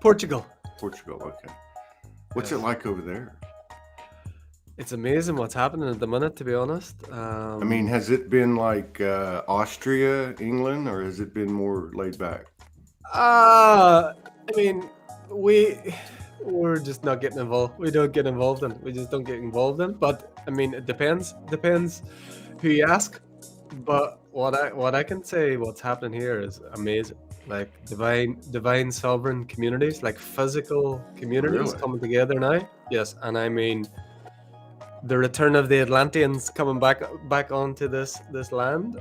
Portugal. Portugal. Okay. What's it Yes. like over there? It's amazing what's happening at the minute, to be honest. I mean, has it been like Austria, England, or has it been more laid back? I mean, we we're just not getting involved. We don't get involved in. We just don't get involved in. But I mean, it depends. Depends who you ask. But what I can say, what's happening here is amazing. Like divine sovereign communities, like physical communities Really? coming together now. Yes, and I mean the return of the Atlanteans coming back onto this land.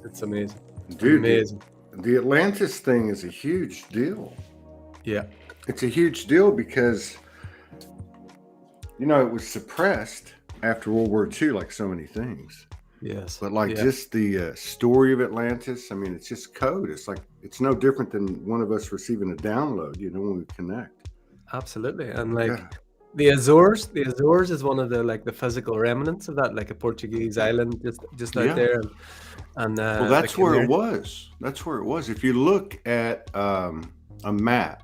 It's amazing, Dude, amazing. the Atlantis thing is a huge deal. Yeah, It's a huge deal because, it was suppressed after World War II, like so many things. yes, But like yeah, just the story of Atlantis, I mean, it's just code. It's like, it's no different than one of us receiving a download, when we connect. absolutely. And like Yeah. the Azores is one of the like the physical remnants of that, like a Portuguese island just out Yeah. there, and Well, the that's where it Canary. was. That's where it was. If you look at a map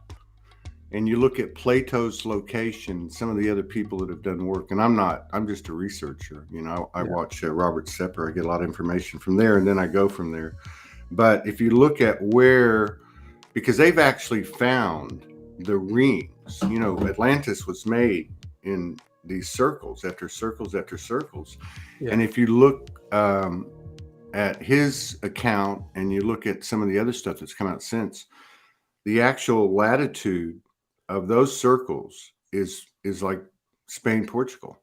and you look at Plato's location, some of the other people that have done work, and I'm just a researcher. I Yeah, watch Robert Sepper. I get a lot of information from there, and then I go from there. But if you look at where, because they've actually found the rings, Atlantis was made in these circles after circles after circles. yeah, And if you look at his account and you look at some of the other stuff that's come out since, the actual latitude of those circles is like Spain, Portugal.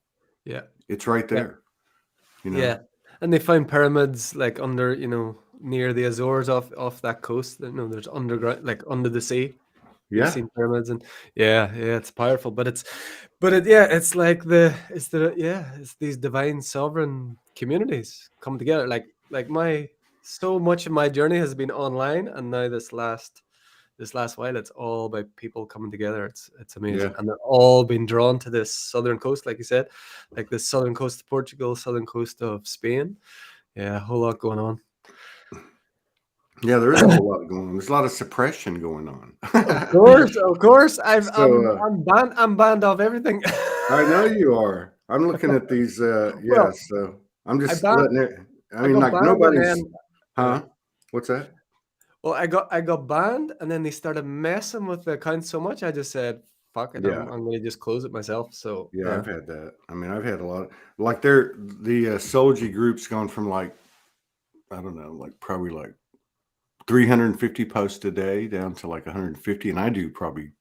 yeah, It's right yeah, there, you know. yeah. And they found pyramids like under, near the Azores off that coast. There's underground, like under the sea. You've Yeah. seen pyramids, and yeah, it's powerful. It's like it's these divine sovereign communities come together. Like my so much of my journey has been online, and now this last while, it's all about people coming together. It's amazing, Yeah. and they're all being drawn to this southern coast, like you said, like the southern coast of Portugal, southern coast of Spain. Yeah, a whole lot going on. Yeah, there is a whole lot going on. There's a lot of suppression going on. Of course. I've So I'm banned off everything. I know you are. I'm looking at these. Yeah. Well, So I'm I just banned letting it. I I mean, got like banned and nobody's. then yeah. Huh? What's that? Well, I got banned and then they started messing with the account so much I just said, fuck it, I'm Yeah. I'm gonna just close it myself. So Yeah, yeah. I've had that. I mean, I've had a lot. Like the Soulogy group's gone from like, I don't know, like probably like 350 posts a day down to like 150, and I do probably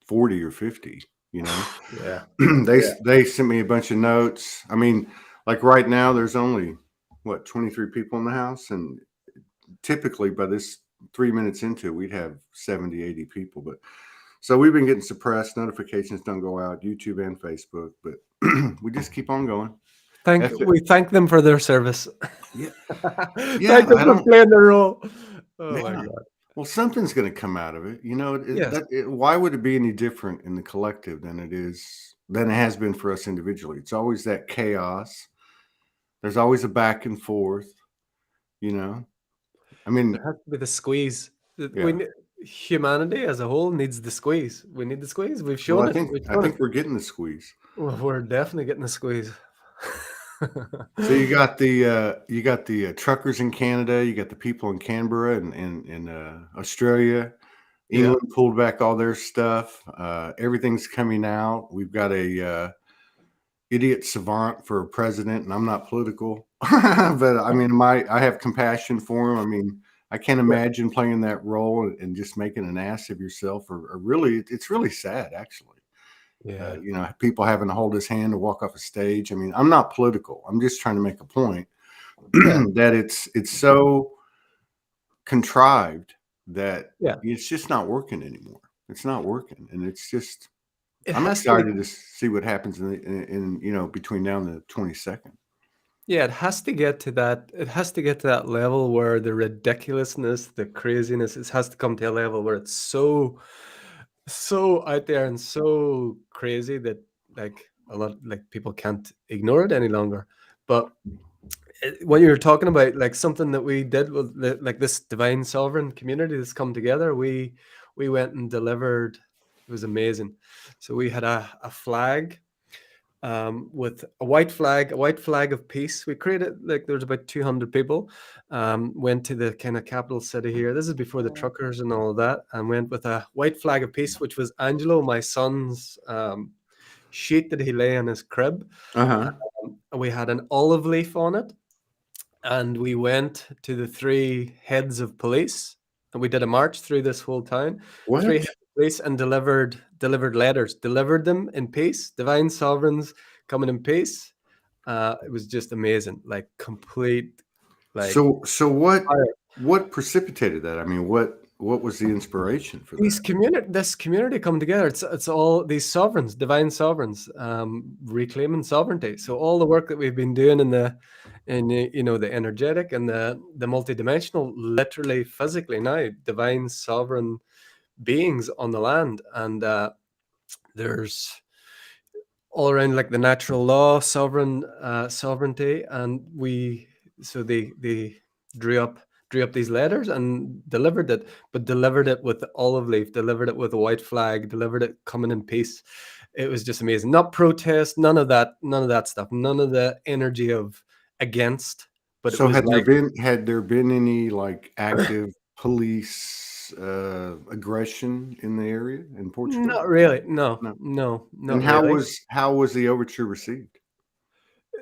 40 or 50. You know, Yeah. they Yeah. they sent me a bunch of notes. I mean, like right now, there's only what 23 people in the house, and typically by this 3 minutes into it, we'd have 70, 80 people. But so we've been getting suppressed. Notifications don't go out, YouTube and Facebook, but we just keep on going. That's it. We thank them for their service. Yeah, yeah. Thank them I for don't. playing their role. Oh my Yeah. god. Well, something's going to come out of it. Yes. Why would it be any different in the collective than it has been for us individually? It's always that chaos. There's always a back and forth. You know. I There mean, has to be the squeeze. yeah. Humanity as a whole needs the squeeze. We need the squeeze. We've Well, shown it. We've I shown it. think we're getting the squeeze. Well, we're definitely getting the squeeze. So you got the truckers in Canada. You got the people in Canberra and in Australia. Yeah. England pulled back all their stuff. Everything's coming out. We've got a idiot savant for president, and I'm not political, but I mean, I have compassion for him. I mean, I can't Yeah. imagine playing that role and just making an ass of yourself, or really, it's really sad, actually. Yeah. People having to hold his hand to walk off a stage. I mean, I'm not political. I'm just trying to make a point Yeah. that it's so contrived that Yeah. it's just not working anymore. It's not working, and it's just It I'm has to excited to see what happens in between now and the 22nd. Yeah, it has to get to that level where the ridiculousness, the craziness, it has to come to a level where it's so out there and so crazy that like a lot like people can't ignore it any longer. But what you're talking about, like something that we did with like this divine sovereign community that's come together, we we went and delivered. It was amazing. So we had a flag, with a white flag of peace. We created, like, there's about 200 people, went to the kind of capital city here. This is before the truckers and all of that, and went with a white flag of peace, which was Angelo, my son's, sheet that he lay in his crib. Uh-huh. We had an olive leaf on it, and we went to the three heads of police, and we did a march through this whole town. Three What? heads of police, and delivered letters, delivered them in peace. Divine sovereigns coming in peace. It was just amazing, like complete, like So fire. what precipitated that? I mean, what was the inspiration for that? This community coming together. It's all these sovereigns, divine sovereigns, reclaiming sovereignty. So all the work that we've been doing in the energetic and the multidimensional, literally physically now, divine sovereign beings on the land, and there's all around, like, the natural law, sovereignty, and they drew up these letters and delivered it, but delivered it with the olive leaf, delivered it with a white flag, delivered it coming in peace. It was just amazing. Not protest, none of that stuff, none of the energy of against, but it So was like, had there been any like active police aggression in the area in Portugal? not really, no, No. not And really. how was the overture received?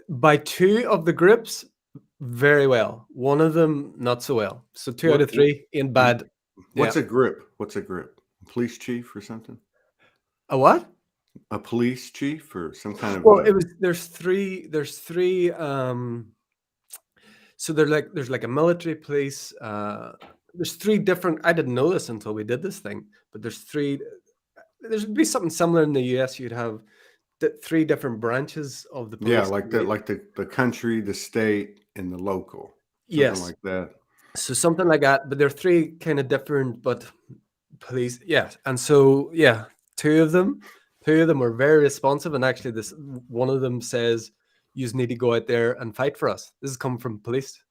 By two of the groups, very well. One of them, not so well. So two out What of three ain't bad. Yeah. what's a grip? What's a grip? A police chief or something? A what? A police chief or some kind of Well, it was there's three so there's like a military police, there's three different. I didn't know this until we did this thing, but there'd be something similar in the US. You'd have three different branches of the yeah, police. like the country, the state, and the local. Something Yes. like that. So something like that, but they're three kind of different, but police, yeah. And so, yeah, two of them were very responsive, and actually, this one of them says, "You need to go out there and fight for us." This is coming from police.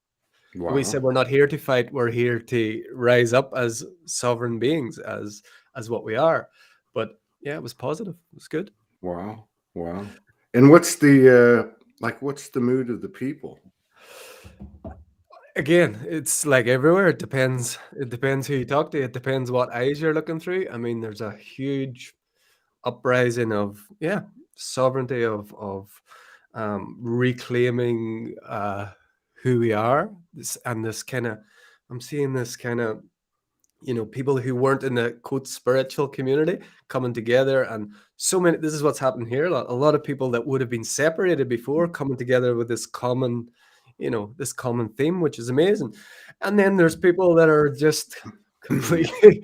And we Wow. said, "We're not here to fight. We're here to rise up as sovereign beings, as what we are." But yeah, it was positive. It was good. Wow. Wow. And what's the mood of the people? Again, it's like everywhere. It depends. It depends who you talk to. It depends what eyes you're looking through. I mean, there's a huge uprising of, yeah, sovereignty, of reclaiming who we are. This kind of, I'm seeing this kind of, people who weren't in the quote spiritual community coming together, and so many. This is what's happened here. A lot of people that would have been separated before coming together with this common, this common theme, which is amazing. And then there's people that are just completely,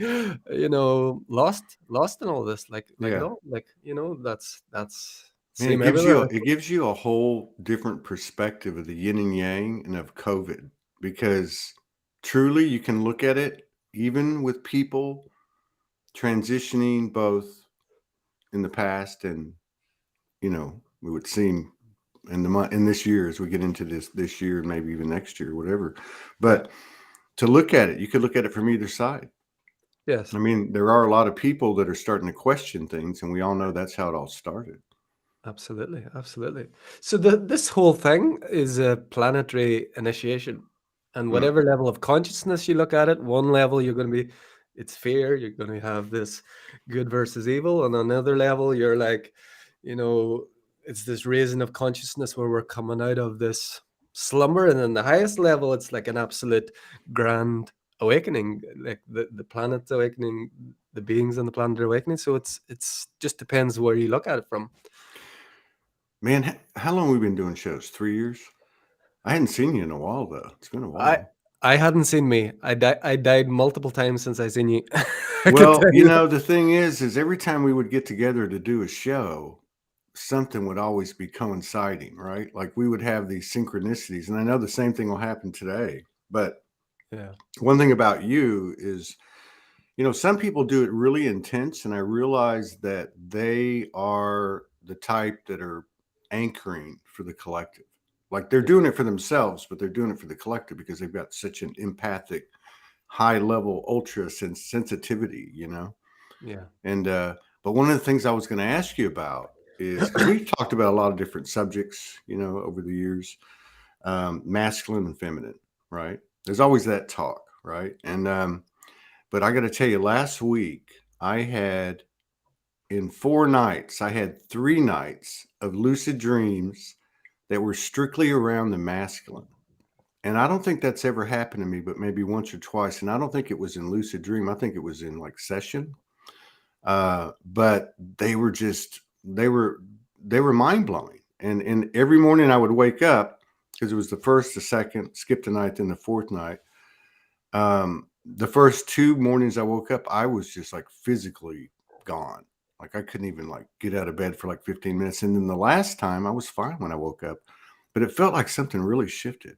lost in all this, like it Yeah. all, like, that's Man, it same gives you everywhere. it gives you a whole different perspective of the yin and yang and of COVID, because truly you can look at it even with people transitioning both in the past and it would seem in this year as we get into this year and maybe even next year, whatever. But to look at it, you could look at it from either side. Yes. I mean, there are a lot of people that are starting to question things, and we all know that's how it all started. Absolutely, absolutely. So this whole thing is a planetary initiation, and Mm. whatever level of consciousness you look at it, one level you're going to be, it's fear. You're going to have this good versus evil, and on another level you're like, it's this raising of consciousness where we're coming out of this slumber, and then the highest level, it's like an absolute grand awakening, like the planet's awakening, the beings on the planet are awakening. So it's just depends where you look at it from. Man, how long have we been doing shows? 3 years? I hadn't seen you in a while, though. It's been a I while. I hadn't seen me. I died multiple times since I seen you. I could Well, tell you that. the thing is every time we would get together to do a show, something would always be coinciding, right? Like we would have these synchronicities, and I know the same thing will happen today. But Yeah. one thing about you is, some people do it really intense, and I realize that they are the type that are anchoring for the collective. Like they're Yeah. doing it for themselves, but they're doing it for the collective because they've got such an empathic, high level ultra sensitivity, Yeah. And but one of the things I was going to ask you about is because we've talked about a lot of different subjects, over the years, masculine and feminine, right? There's always that talk, right? And but I got to tell you, last week I had in 4 nights, I had 3 nights of lucid dreams that were strictly around the masculine. And I don't think that's ever happened to me, but maybe once or twice. And I don't think it was in lucid dream. I think it was in like session. But they were mind blowing. And every morning I would wake up because it was the first, the second, skip the night, then the fourth night. The first 2 mornings I woke up, I was just like physically gone. Like I couldn't even like get out of bed for like 15 minutes. And then the last time I was fine when I woke up, but it felt like something really shifted.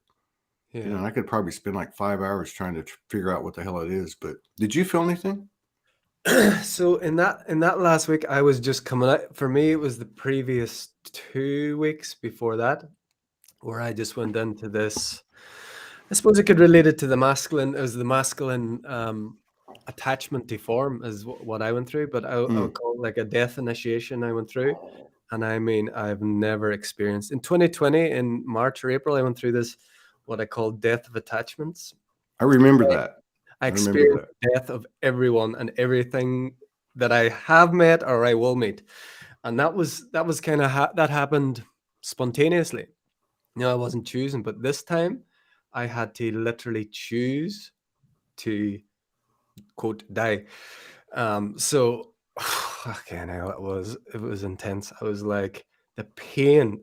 Yeah. And I could probably spend like 5 hours trying to figure out what the hell it is. But did you feel anything? So in that last week, I was just coming out. For me, it was the previous 2 weeks before that, where I just went into this. I suppose I could relate it to the masculine. It was the masculine attachment to form is what I went through, but I would call it like a death initiation I went through. And I mean, I've never experienced in 2020 in March or April, I went through this what I call death of attachments. I remember that. I remember experienced the death of everyone and everything that I have met or I will meet, and that was kind of that happened spontaneously. I wasn't choosing, but this time I had to literally choose to quote die. So okay, now it was intense. I was like the pain.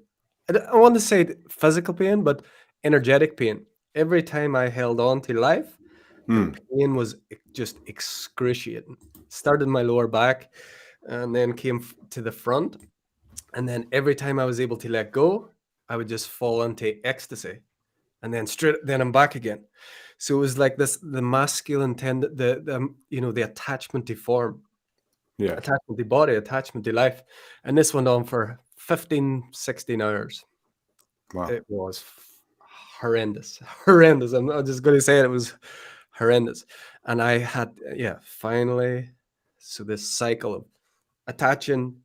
I want to say physical pain, but energetic pain. Every time I held on to life, the pain was just excruciating. Started in my lower back, and then came to the front, and then every time I was able to let go, I would just fall into ecstasy, and then then I'm back again. So it was like this: the masculine the attachment to form, Yeah. attachment to body, attachment to life, and this went on for 15, 16 hours. Wow. It was horrendous. I'm just going to say it was horrendous. And I had, finally, so this cycle of attaching,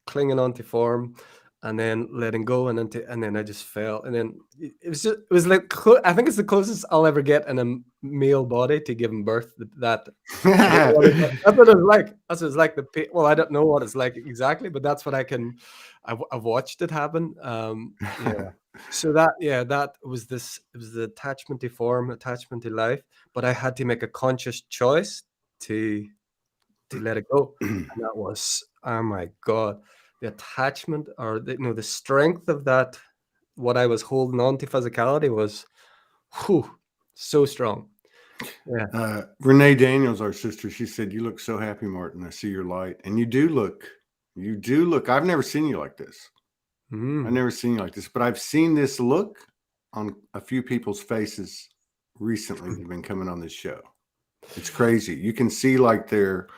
clinging onto form, and then letting go, and then I just fell, and then it was like I think it's the closest I'll ever get in a male body to giving birth. That I don't know that's what it's like. That's what it's like. Well, I don't know what it's like exactly, but that's what I've watched it happen. Yeah. So that was this. It was the attachment to form, attachment to life, but I had to make a conscious choice to let it go, and that was, oh my god, the attachment or the strength of that. What I was holding on to physicality was, so strong. Yeah. Renee Daniels, our sister, she said, "You look so happy, Martin. I see your light, and you do look. I've never seen you like this. I've never seen you like this, but I've seen this look on a few people's faces recently that have been coming on this show. It's crazy. You can see like their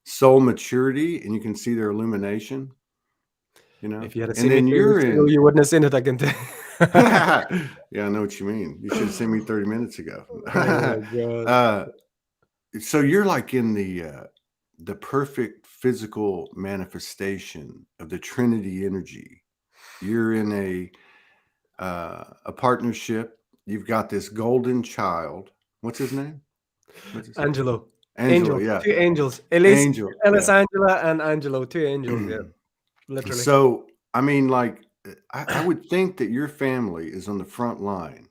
soul maturity, and you can see their illumination. If you had and seen me then 3 you're weeks ago, in. you wouldn't have seen it. I can tell. Yeah, I know what you mean. You should have seen me 30 minutes ago. Oh my god. So you're like in the perfect physical manifestation of the Trinity energy. You're in a partnership. You've got this golden child. What's his name? Angelo. Angelo, Angels. yeah. 2 angels. Elise, Angel, Ellis, yeah. Angela, and Angelo. 2 angels. Yeah, literally. So, I mean, like, I would think that your family is on the front line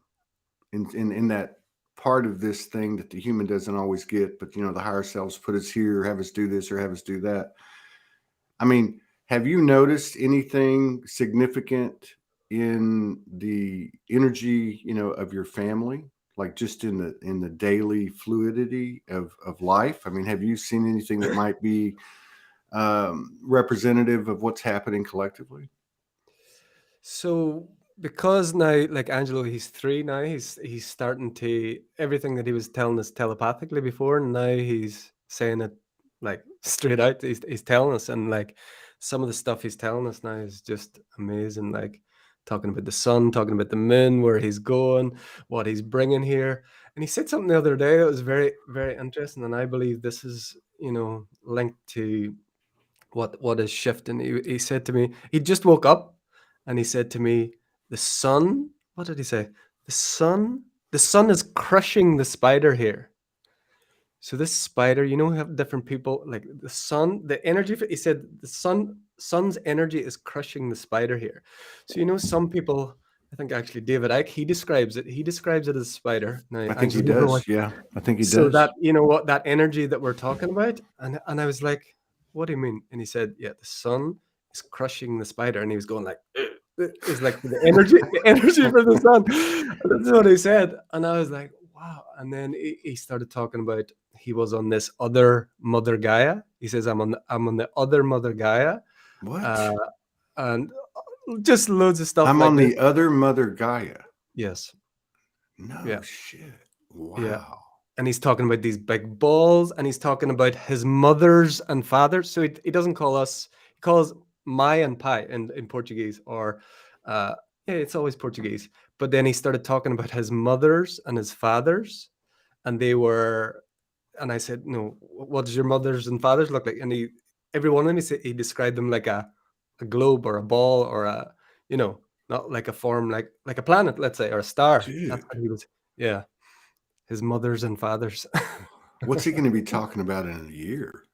in that part of this thing that the human doesn't always get, but the higher selves put us here, have us do this or have us do that. I mean, have you noticed anything significant in the energy, of your family, like just in the daily fluidity of life? I mean, have you seen anything that might be representative of what's happening collectively? So because now, like Angelo, he's 3 now. He's starting to everything that he was telling us telepathically before. Now he's saying it like straight out. He's telling us, and like some of the stuff he's telling us now is just amazing. Like talking about the sun, talking about the moon, where he's going, what he's bringing here. And he said something the other day that was very, very interesting. And I believe this is, linked to what is shifting. He said to me, he just woke up and he said to me, the sun, what did he say? The sun is crushing the spider here. So this spider, we have different people, like the sun, the energy, he said the sun's energy is crushing the spider here. So, some people, I think actually David Icke, he describes it as a spider. Now, I think he actually, never does. watched. Yeah, I think he So does. that, that energy that we're talking about. And I was like, what do you mean? And he said, yeah, the sun is crushing the spider. And he was going like, it's like the energy for the sun. That's what he said. And I was like, wow. And then he started talking about, he was on this other Mother Gaia. He says, I'm on the other Mother Gaia. What? And just loads of stuff I'm like on this. the other Mother Gaia. Yes. No Yeah. shit. Yeah. Wow. And he's talking about these big balls, and he's talking about his mothers and fathers. So he doesn't call us, he calls Mai and Pai in Portuguese, or yeah, it's always Portuguese. But then he started talking about his mothers and his fathers, and they were, and I said, no, what does your mothers and fathers look like? And every one of them, he described them like a globe or a ball or not like a form, like a planet, let's say, or a star. That's Dude. what he was, yeah. His mothers and fathers. What's he going to be talking about in a year?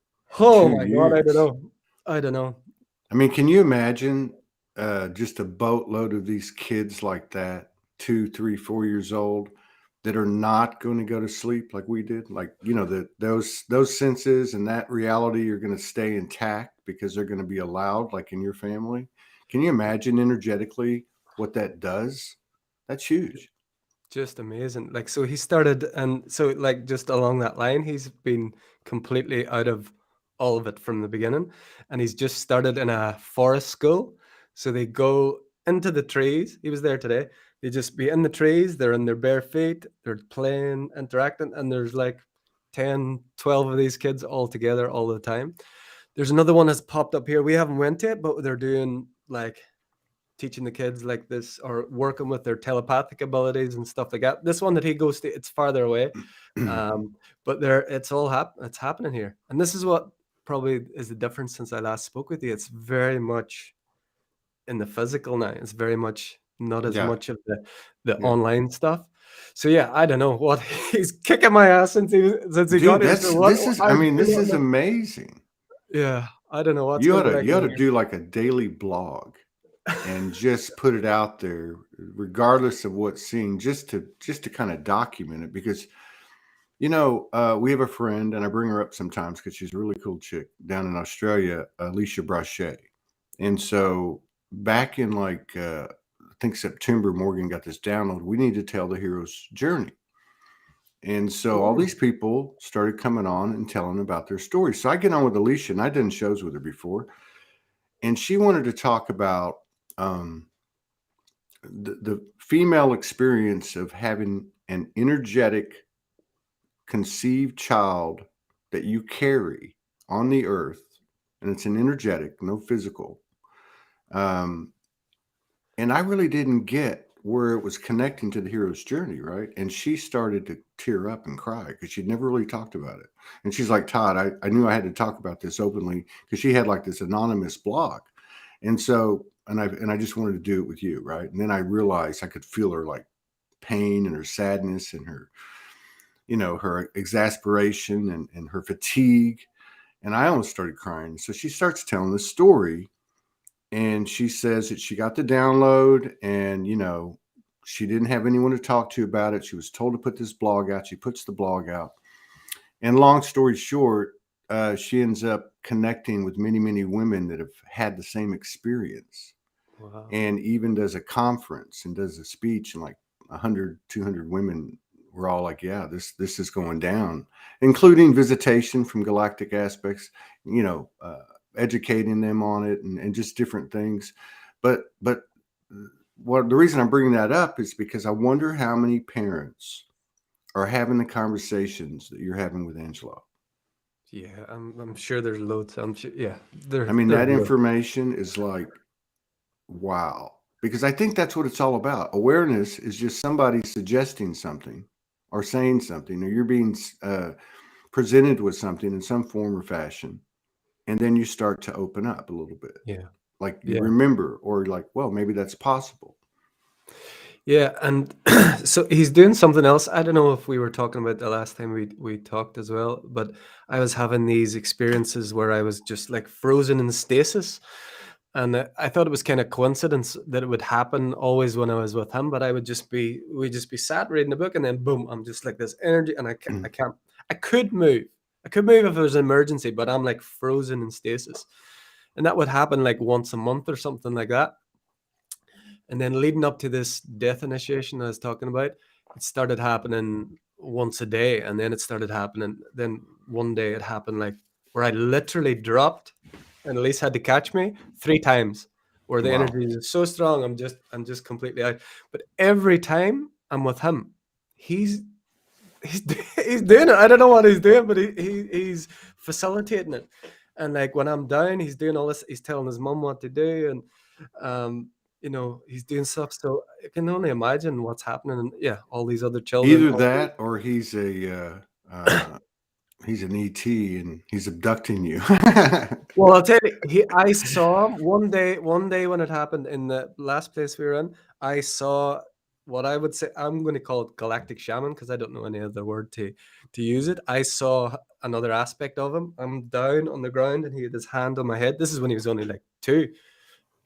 Oh 2 my God, I don't years? know. I don't know. I mean, can you imagine just a boatload of these kids like that, 2, 3, 4 years old, that are not going to go to sleep like we did? Like, that those senses and that reality are going to stay intact because they're going to be allowed, like in your family. Can you imagine energetically what that does? That's huge. Just amazing. Like, so he started, and so like just along that line, he's been completely out of all of it from the beginning. And he's just started in a forest school. So they go into the trees. He was there today. They just be in the trees, they're in their bare feet, they're playing, interacting, and there's like 10, 12 of these kids all together all the time. There's another one that's popped up here. We haven't went to it, but they're doing like teaching the kids like this, or working with their telepathic abilities and stuff like that. This one that he goes to, it's farther away, but it's happening here. And this is what probably is the difference since I last spoke with you. It's very much in the physical now. It's very much not as Yeah. much of the Yeah. online stuff. So yeah, I don't know what he's kicking my ass since he Dude, got here. this is don't know. amazing. Yeah, I don't know what's You going ought to be to like you ought in to here. do like a daily blog and just put it out there, regardless of what's seen, just to kind of document it. Because we have a friend, and I bring her up sometimes because she's a really cool chick down in Australia, Alicia Brachet. And so back in I think September, Morgan got this download. We need to tell the hero's journey. And so all these people started coming on and telling about their stories. So I get on with Alicia, and I've done shows with her before. And she wanted to talk about the female experience of having an energetic conceived child that you carry on the earth, and it's an energetic, no physical. And I really didn't get where it was connecting to the hero's journey, right? And she started to tear up and cry because she'd never really talked about it. And she's like, Todd, I knew I had to talk about this openly, because she had like this anonymous blog. And so, and I just wanted to do it with you, right? And then I realized I could feel her like pain and her sadness and her, her exasperation and her fatigue. And I almost started crying. So she starts telling the story, and she says that she got the download, and, she didn't have anyone to talk to about it. She was told to put this blog out. She puts the blog out. And long story short, she ends up connecting with many, many women that have had the same experience. Wow. And even does a conference and does a speech, and like 100, 200 women were all like, yeah, this is going down, including visitation from galactic aspects, educating them on it, and just different things. But the reason I'm bringing that up is because I wonder how many parents are having the conversations that you're having with Angelo. Yeah, I'm sure there's loads. I'm sure, yeah. I mean, that information is like, wow. because I think that's what it's all about. Awareness is just somebody suggesting something or saying something, or you're being presented with something in some form or fashion, and then you start to open up a little bit. Yeah. Like you Yeah. remember, or like, well, maybe that's possible. Yeah, and so he's doing something else. I don't know if we were talking about the last time we talked as well, but I was having these experiences where I was just like frozen in stasis, and I thought it was kind of coincidence that it would happen always when I was with him. But we'd just be sat reading a book, and then boom, I'm just like this energy, and I can't, I could move, I could move if there was an emergency, but I'm like frozen in stasis, and that would happen like once a month or something like that. And then leading up to this death initiation I was talking about, it started happening once a day. And then it started happening. Then one day it happened like where I literally dropped and Elise had to catch me 3 times, where the Wow. energy is so strong. I'm just completely out. But every time I'm with him, he's he's he's doing it. I don't know what he's doing, but he's facilitating it. And like when I'm down, he's doing all this. He's telling his mom what to do, and he's doing stuff. So I can only imagine what's happening. And yeah, all these other children. Either that, or he's an ET and he's abducting you. Well, I'll tell you, I saw him one day when it happened in the last place we were in. I saw what I would say, I'm going to call it galactic shaman because I don't know any other word to use it. I saw another aspect of him. I'm down on the ground and he had his hand on my head. This is when he was only like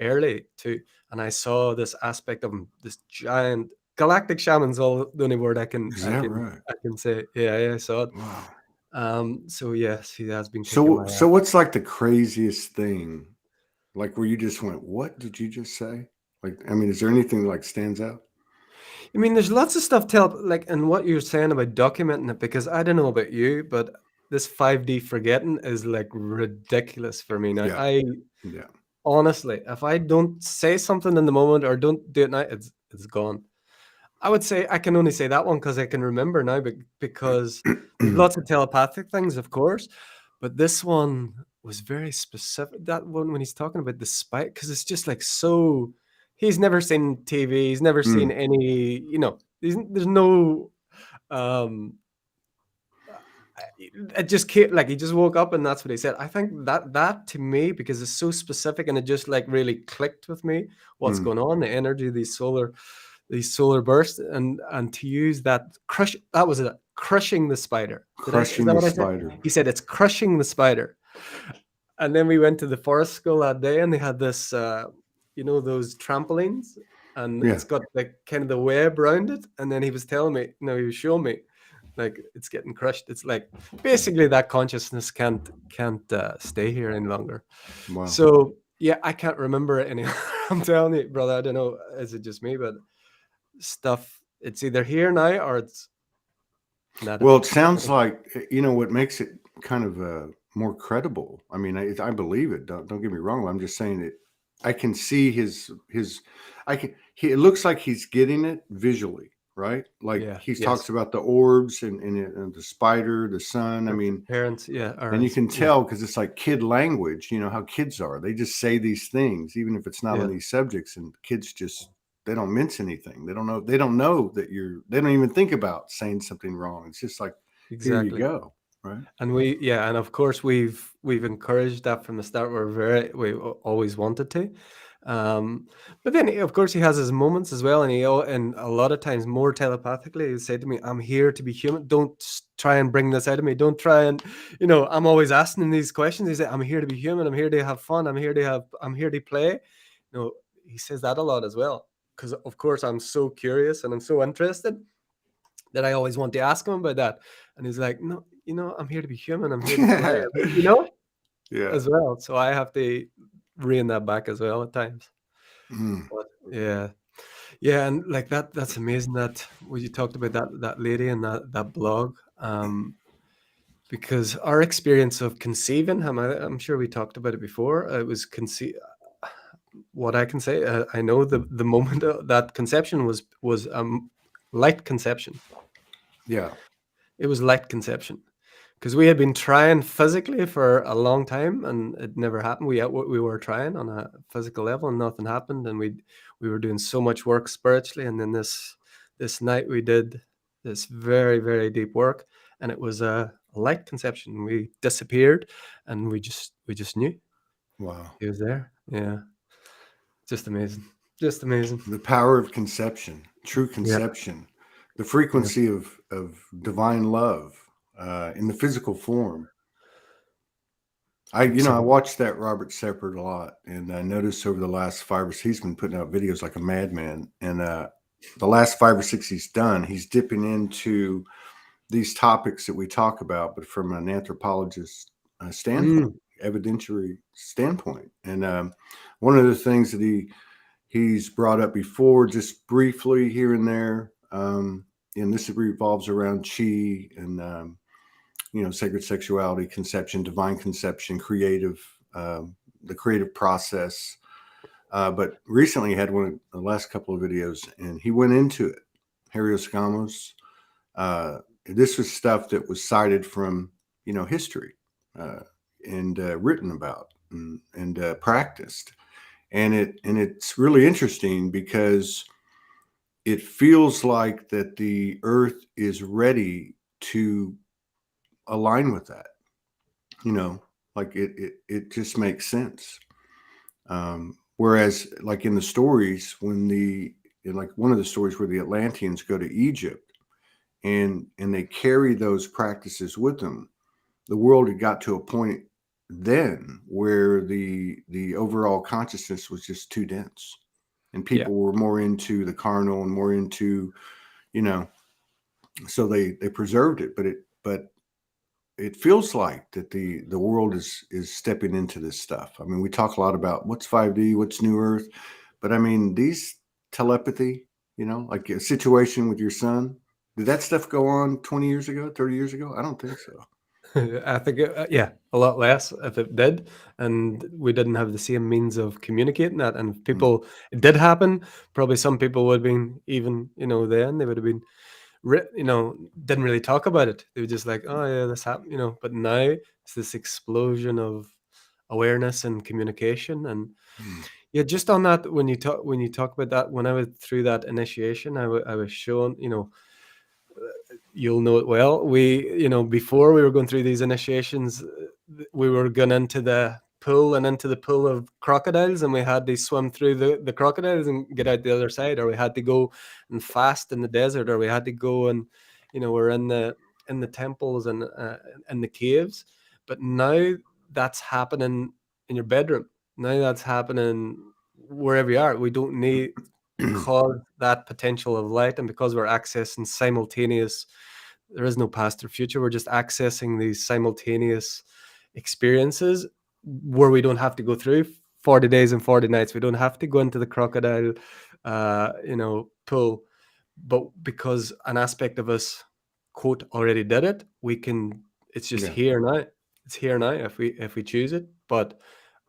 early two, and I saw this aspect of him, this giant galactic shaman's all the only word I can Is that right? I can say. Yeah, I saw it. Wow. So yes, he has been kicking my So ass. what's like the craziest thing, like where you just went, what did you just say? Like, I mean, is there anything like stands out? I mean, there's lots of stuff to help, like, and what you're saying about documenting it, because I don't know about you, but this 5D forgetting is like ridiculous for me now. Yeah. I Yeah. honestly, if I don't say something in the moment or don't do it now, it's gone. I would say I can only say that one because I can remember now, but because there's lots of telepathic things, of course, but this one was very specific. That one when he's talking about the spike, because it's just like so. He's never seen TV. He's never seen any. There's no. Um, it just came like he just woke up and that's what he said. I think that to me, because it's so specific and it just like really clicked with me what's going on, the energy, these solar bursts, and to use that was it, crushing the spider. Crushing Is that the what I said? spider. He said it's crushing the spider. And then we went to the forest school that day and they had this those trampolines, and Yeah. it's got like kind of the web around it. And then he was telling me, he was showing me like it's getting crushed. It's like basically that consciousness can't stay here any longer. Wow. So yeah, I can't remember it anymore. I'm telling you, brother, I don't know, is it just me, but stuff, it's either here now or it's not. Well, it sounds like, what makes it kind of more credible. I mean, I believe it. Don't get me wrong. I'm just saying it. I can see it looks like he's getting it visually, right? Like Yeah, he yes. talks about the orbs and the spider, the sun. I mean, Parents, yeah. and you can tell because it's like kid language, how kids are. They just say these things, even if it's not on these subjects, and kids just, they don't mince anything. They don't know that they don't even think about saying something wrong. It's just like, here you go. Right. And and of course we've encouraged that from the start. We always wanted to. But then of course he has his moments as well, and a lot of times more telepathically he'll say to me, I'm here to be human. Don't try and bring this out of me. Don't try and, I'm always asking him these questions. He said, I'm here to be human. I'm here to have fun. I'm here to play. He says that a lot as well. Because of course I'm so curious and I'm so interested that I always want to ask him about that. And he's like, no, I'm here to be human. I'm here to play, yeah, as well. So I have to rein that back as well at times. But yeah. And like that's amazing that when you talked about that lady and that blog, because our experience of conceiving him, I'm sure we talked about it before. It was what I can say. I know the moment that conception was light conception. Yeah. It was light conception, because we had been trying physically for a long time and it never happened. We were trying on a physical level and nothing happened, and we were doing so much work spiritually, and then this night we did this very, very deep work, and it was a light conception. We disappeared, and we just knew Wow. he was there. Yeah, just amazing, just amazing. The power of conception, true Yeah, conception, the yeah. frequency of divine love in the physical form. I Absolutely. watched that Robert Seppert a lot, and I noticed over the last 5 or 6, he's been putting out videos like a madman. And the last 5 or 6 he's done, he's dipping into these topics that we talk about, but from an anthropologist standpoint, Mm, evidentiary standpoint. And one of the things that he's brought up before, just briefly here and there, and this revolves around chi and sacred sexuality, conception, divine conception, creative, the creative process. But recently, he had one of the last couple of videos, and he went into it. Harry Oscamos. This was stuff that was cited from history uh, and written about and practiced, and it's really interesting because it feels like that the Earth is ready to align with that. Like it just makes sense. Whereas, like in the stories, like one of the stories where the Atlanteans go to Egypt and they carry those practices with them, the world had got to a point then where the overall consciousness was just too dense, and yeah, people were more into the carnal and more into, you know, so they preserved it, but it feels like that the world is stepping into this stuff. I mean, we talk a lot about what's 5D, what's New Earth, but I mean, these telepathy, like a situation with your son, did that stuff go on 20 years ago, 30 years ago? I don't think so. I think yeah, a lot less if it did, and we didn't have the same means of communicating that. And if Mm. people it did happen, probably some people would have been even then they would have been didn't really talk about it. They were just like, oh yeah, this happened, But now it's this explosion of awareness and communication, and Mm. yeah, just on that when you talk about that, when I went through that initiation, I was shown, you'll know it well. Before we were going through these initiations, we were going into the pool and into the pool of crocodiles, and we had to swim through the crocodiles and get out the other side, or we had to go and fast in the desert, or we had to go and, we're in the temples and in the caves. But now that's happening in your bedroom. Now that's happening wherever you are. We don't need because that potential of light, and because we're accessing simultaneous, there is no past or future. We're just accessing these simultaneous experiences where we don't have to go through 40 days and 40 nights. We don't have to go into the crocodile, pool. But because an aspect of us, quote, already did it, we can. It's just Yeah. here now. It's here now if we choose it. But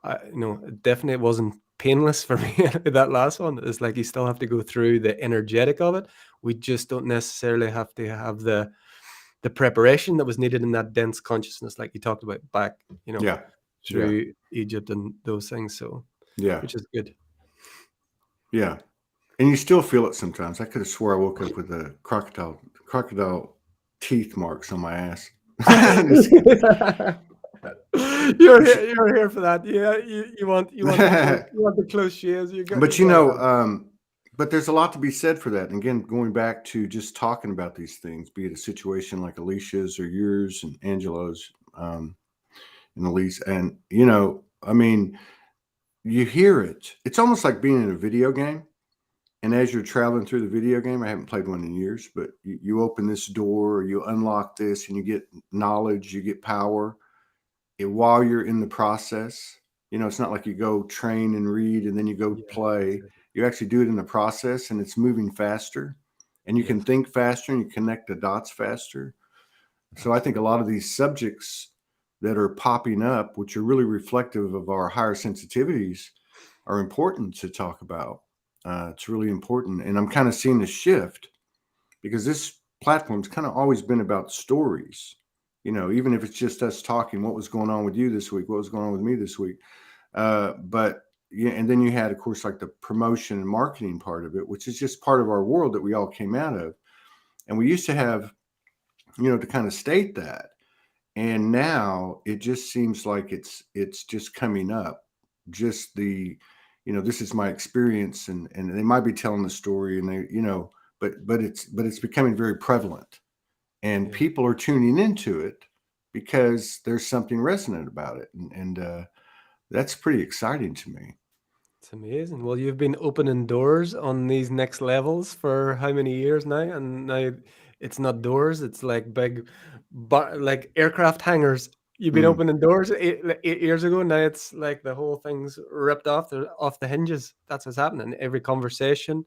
definitely it wasn't painless for me. That last one, it's like you still have to go through the energetic of it. We just don't necessarily have to have the preparation that was needed in that dense consciousness, like you talked about back, Yeah. Yeah. through Egypt and those things. So, Yeah. which is good. Yeah. And you still feel it sometimes. I could have swore I woke up with a crocodile teeth marks on my ass. Just kidding. You're here for that. Yeah, you want the close shaves. You But got to have. but there's a lot to be said for that. And again, going back to just talking about these things, be it a situation like Alicia's or yours and Angelo's, and Elise, and I mean, you hear it. It's almost like being in a video game. And as you're traveling through the video game, I haven't played one in years, but you open this door, or you unlock this, and you get knowledge, you get power. And while you're in the process, it's not like you go train and read and then you go Yeah, play. You actually do it in the process, and it's moving faster, and you can yes, think faster and you connect the dots faster. So I think a absolutely. lot of these subjects that are popping up, which are really reflective of our higher sensitivities, are important to talk about. It's really important. And I'm kind of seeing a shift because this platform's kind of always been about stories. even if it's just us talking, what was going on with you this week? What was going on with me this week? But yeah, and then you had, of course, like the promotion and marketing part of it, which is just part of our world that we all came out of. And we used to have, to kind of state that. And now it just seems like it's just coming up. Just this is my experience, and they might be telling the story, and but it's becoming very prevalent, and people are tuning into it because there's something resonant about it, and that's pretty exciting to me. It's amazing. Well, you've been opening doors on these next levels for how many years now? And now it's not doors, it's like big, like aircraft hangars. You've been opening doors 8 years ago. Now it's like the whole thing's ripped off the hinges. That's what's happening. Every conversation.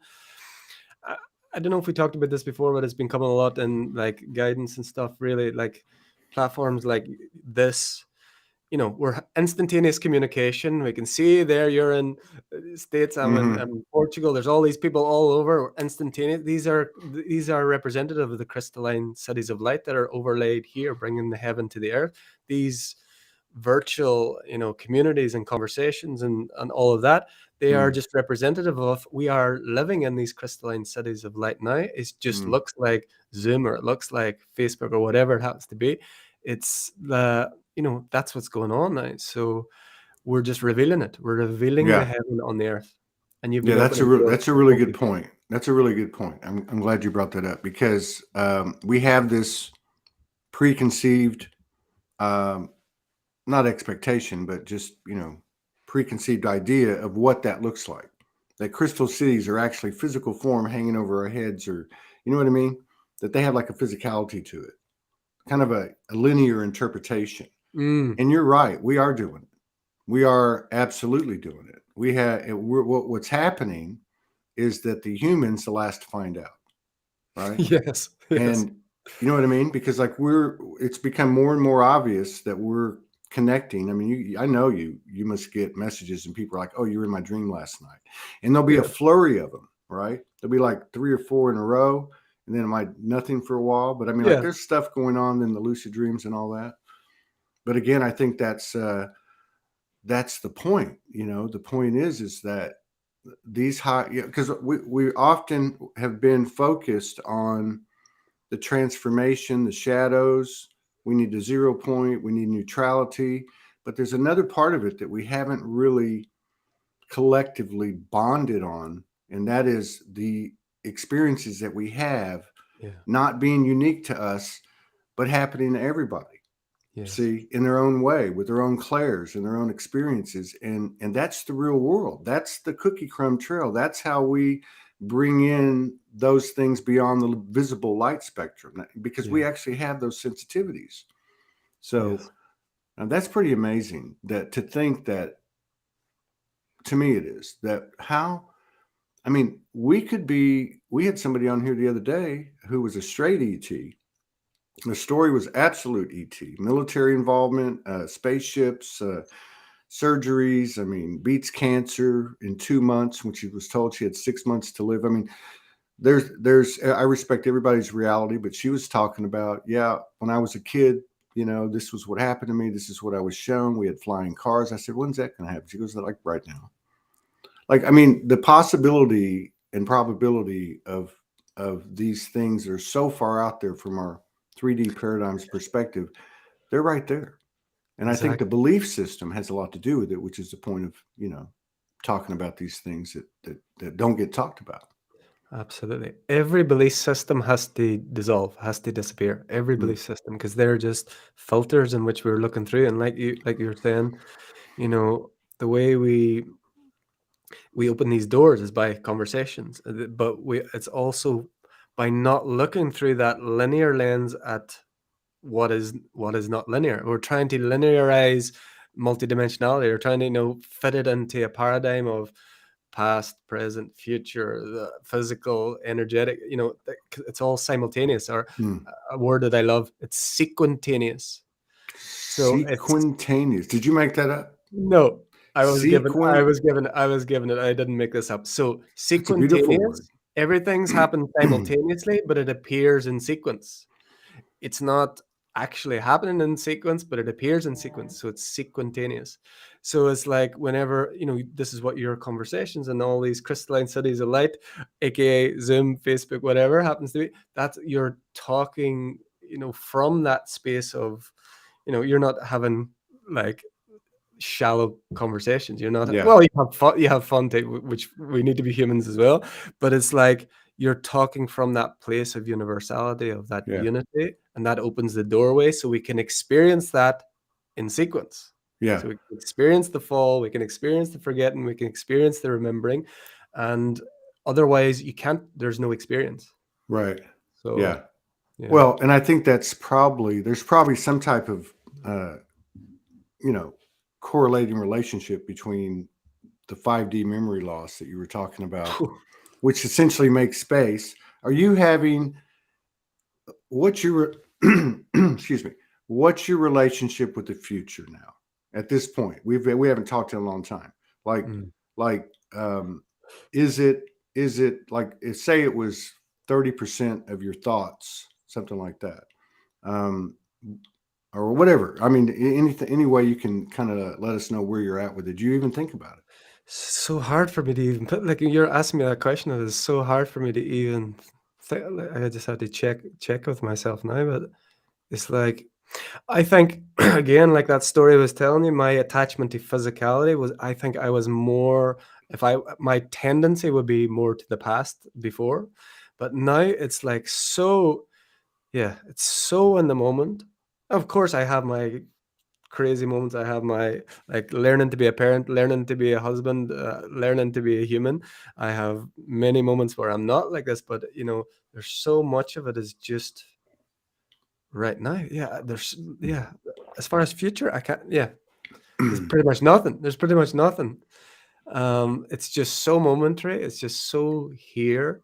I don't know if we talked about this before, but it's been coming a lot in like guidance and stuff. Really, like platforms like this. We're instantaneous communication. We can see there you're in States, I'm in Portugal. There's all these people all over. We're instantaneous. These are representative of the crystalline cities of light that are overlaid here, bringing the heaven to the earth. These virtual, communities and conversations and all of that, they are just representative of we are living in these crystalline cities of light now. It just looks like Zoom, or it looks like Facebook, or whatever it happens to be. It's that's what's going on now. So we're just revealing it. We're revealing the heaven on the earth. And you've been that's a really good point. That's a really good point. I'm glad you brought that up, because we have this preconceived, not expectation, but just preconceived idea of what that looks like. That crystal cities are actually physical form hanging over our heads, or you know what I mean? That they have like a physicality to it, kind of a linear interpretation. And you're right, we are doing it. We are absolutely doing it. What's happening is that the humans the last to find out, right? Yes. And you know what I mean? Because like it's become more and more obvious that we're connecting. I mean, I know you must get messages and people are like, oh, you were in my dream last night. And there'll be a flurry of them, right? There'll be like 3 or 4 in a row, and then it might nothing for a while. But I mean, like there's stuff going on in the lucid dreams and all that. But again, I think that's the point. The point is that these high, because we often have been focused on the transformation, the shadows. We need the 0 point. We need neutrality. But there's another part of it that we haven't really collectively bonded on, and that is the experiences that we have not being unique to us, but happening to everybody. Yes. See, in their own way, with their own clairs and their own experiences. And that's the real world. That's the cookie crumb trail. That's how we bring in those things beyond the visible light spectrum, because we actually have those sensitivities. So that's pretty amazing, that to think that, to me it is, that we had somebody on here the other day who was a straight ET. The story was absolute ET, military involvement, spaceships, surgeries. I mean, beats cancer in 2 months when she was told she had 6 months to live. I mean, I respect everybody's reality, but she was talking about, when I was a kid, this was what happened to me. This is what I was shown. We had flying cars. I said, when's that going to happen? She goes, like right now. Like, I mean, the possibility and probability of these things are so far out there from our 3D paradigms perspective, they're right there. And I think the belief system has a lot to do with it, which is the point of, talking about these things that don't get talked about. Absolutely. Every belief system has to dissolve, has to disappear. Every belief system, because they're just filters in which we're looking through. And like you were saying, the way we open these doors is by conversations, but it's also by not looking through that linear lens at what is not linear. We're trying to linearize multidimensionality. We're trying to fit it into a paradigm of past, present, future, the physical, energetic. It's all simultaneous. Or a word that I love, it's sequentaneous. So sequentaneous. Did you make that up? No, I was given it. I didn't make this up. So sequentaneous. Everything's happened simultaneously, but it appears in sequence. It's not actually happening in sequence, but it appears in sequence. So it's sequentaneous. So it's like whenever, this is what your conversations and all these crystalline cities of light, aka Zoom, Facebook, whatever happens to be, that's you're talking, from that space of, you're not having like shallow conversations. You're not, Yeah. well, you have fun too, which we need to be humans as well. But it's like you're talking from that place of universality, of that Yeah. unity, and that opens the doorway so we can experience that in sequence. Yeah. So we can experience the fall, we can experience the forgetting, we can experience the remembering, and otherwise you can't. There's no experience. Right. So Yeah. yeah. Well, and I think there's probably some type of, correlating relationship between the 5D memory loss that you were talking about, which essentially makes space. Are you having what's your excuse me? What's your relationship with the future now? At this point, we haven't talked in a long time. Like Mm. like is it like say it was 30% of your thoughts, something like that, or whatever. I mean, any way you can kind of let us know where you're at with it. Do you even think about it? So hard for me to even put, like, you're asking me that question. It is so hard for me to even think. Like, I just have to check with myself now. But it's like, I think again, like that story I was telling you, my attachment to physicality was, I think I was more, if I my tendency would be more to the past before, but now it's like, so yeah, it's so in the moment. Of course, I have my crazy moments. I have my, like, learning to be a parent, learning to be a husband, learning to be a human. I have many moments where I'm not like this, but there's so much of it is just right now. Yeah. As far as future, I can't. Yeah, there's pretty much nothing. There's pretty much nothing. It's just so momentary. It's just so here.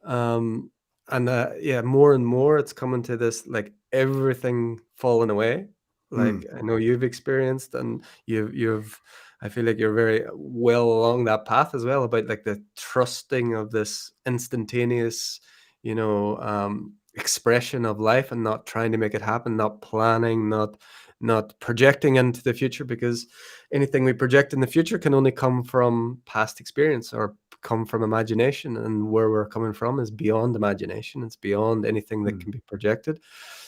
Um, and yeah, more and more it's coming to this, like, everything falling away. Like, I know you've experienced, and you've I feel like you're very well along that path as well, about like the trusting of this instantaneous, expression of life, and not trying to make it happen, not planning, not projecting into the future, because anything we project in the future can only come from past experience, or come from imagination, and where we're coming from is beyond imagination. It's beyond anything that can be projected.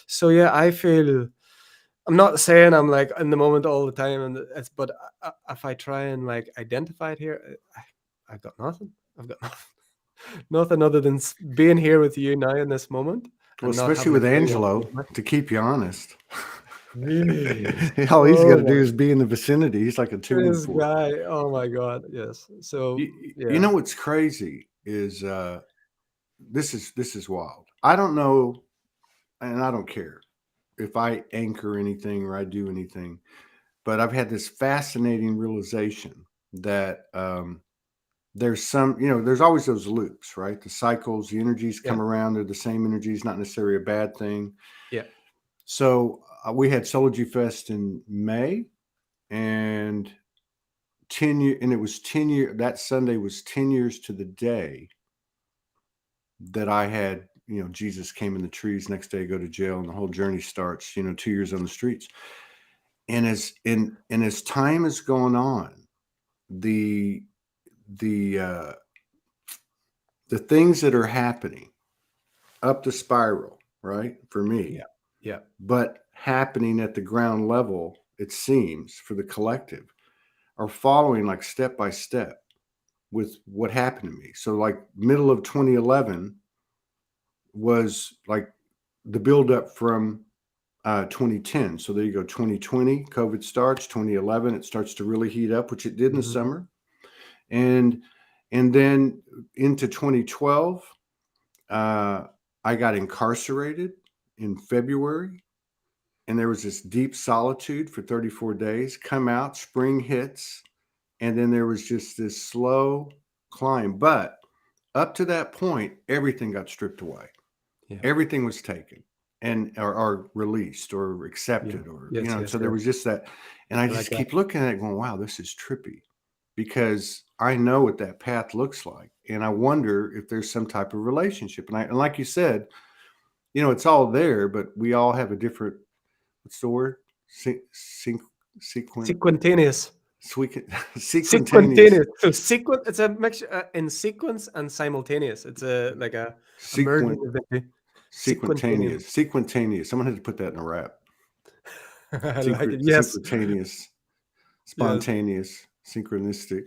So yeah, I feel, I'm not saying I'm like in the moment all the time, and but if I try and like identify it here, I've got nothing. I've got nothing other than being here with you now in this moment, Well, and not especially having a with clue what's Angelo, going on. to keep you honest. Really? All he's got Oh to do my, is be in the vicinity. He's like a tuning this fork. guy! Oh my God! Yes. So You yeah. know what's crazy is this is wild. I don't know, and I don't care if I anchor anything or I do anything, but I've had this fascinating realization that there's there's always those loops, right? The cycles, the energies Yeah. come around. They're the same energies, not necessarily a bad thing. Yeah. So we had Soulogy Fest in May, and 10 year, and it was 10 year. That Sunday was 10 years to the day that I had, Jesus came in the trees. Next day, I go to jail, and the whole journey starts. 2 years on the streets, and as time has gone on, the the uh, the things that are happening up the spiral, right, for me, Yeah. Yeah. but happening at the ground level, it seems, for the collective, are following like step by step with what happened to me. So like middle of 2011 was like the buildup from 2010. So there you go. 2020, COVID starts. 2011, it starts to really heat up, which it did in the Mhm. summer, and then into 2012, I got incarcerated in February, and there was this deep solitude for 34 days. Come out, spring hits, and then there was just this slow climb. But up to that point, everything got stripped away. Yeah. Everything was taken and or released or Yeah. accepted, or Yes. so Yes. there Yes. was just that. And I I like just that. keep looking at it going, wow, this is trippy, because I know what that path looks like, and I wonder if there's some type of relationship. And like you said, you know, it's all there, but we all have a different, what's the word? Sequent, Sequentaneous. sequentaneous, Sequentaneous. So sequence. It's a mixture in sequence and simultaneous. It's a like a merging sequent, of the two. Sequentaneous. sequentaneous. Someone had to put that in a rap. I like it. Yes. Sequentaneous, Yes. spontaneous, synchronistic,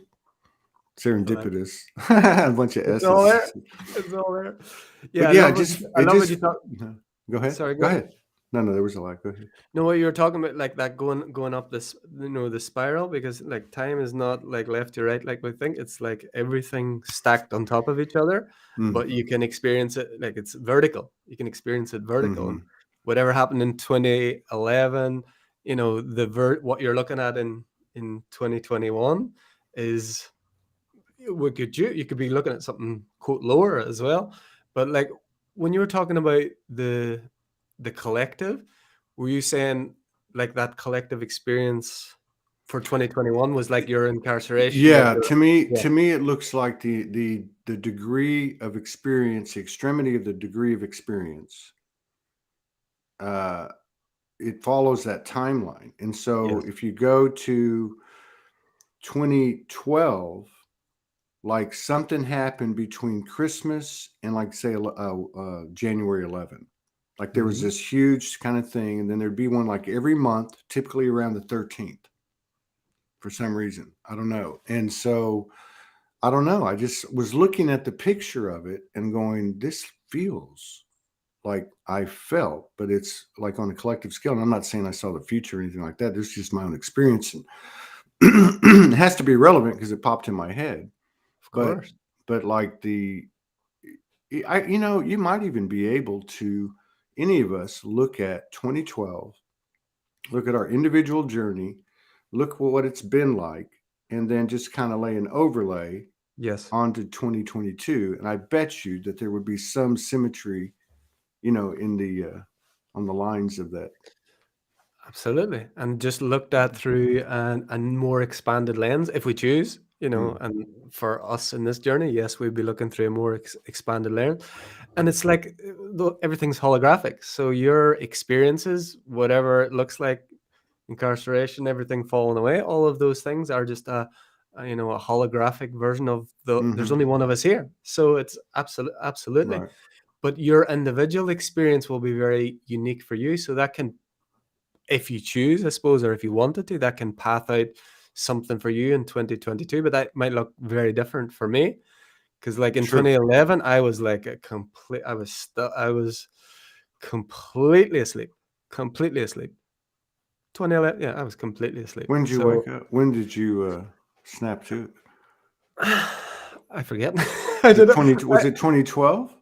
I like it. serendipitous, a bunch of It's all there. S's. It's all there. But Yeah, yeah, I it love what just, you talk. go ahead. Sorry, Go go ahead. ahead. No, there was a lot. Go ahead. No, what you were talking about, like that going up this, the spiral, because like time is not like left to right like we think. It's like everything stacked on top of each other, but you can experience it like it's vertical. You can experience it vertical, and whatever happened in 2011, what you're looking at in 2021 is you could be looking at something quote lower as well. But like when you were talking about the collective, were you saying like that collective experience for 2021 was like your incarceration of Yeah, the to me, it looks like the degree of experience, the extremity of the degree of experience. It follows that timeline, and so yes if you go to 2012, like something happened between Christmas and like say January 11th. Like there was hmm this huge kind of thing, and then there'd be one like every month, typically around the 13th for some reason. I don't know. And so I don't know. I just was looking at the picture of it and going, this feels like I felt, but it's like on a collective scale. And I'm not saying I saw the future or anything like that. This is just my own experience. And it has to be relevant because it popped in my head. of But course like you might even be able to, any of us, look at 2012, look at our individual journey, look what it's been like, and then just kind of lay an overlay yes onto 2022. And I bet you that there would be some symmetry, in the on the lines of that. absolutely, and just looked at through a more expanded lens if we choose, Mm. and for us in this journey, yes, we'd be looking through a more expanded lens. And it's like everything's holographic, so your experiences, whatever it looks like, incarceration, everything falling away, all of those things are just a holographic version of there's Mm-hmm. only one of us here, so it's absolutely. Right. But your individual experience will be very unique for you, so that can, if you choose, I suppose, or if you wanted to, that can path out something for you in 2022, but that might look very different for me. Because like in True. 2011, I was like I was completely asleep. Completely asleep. 2011, yeah, I was completely asleep. When did you So wake up? When did you snap to it? I forget. I Was it don't know. 20? Was it 2012?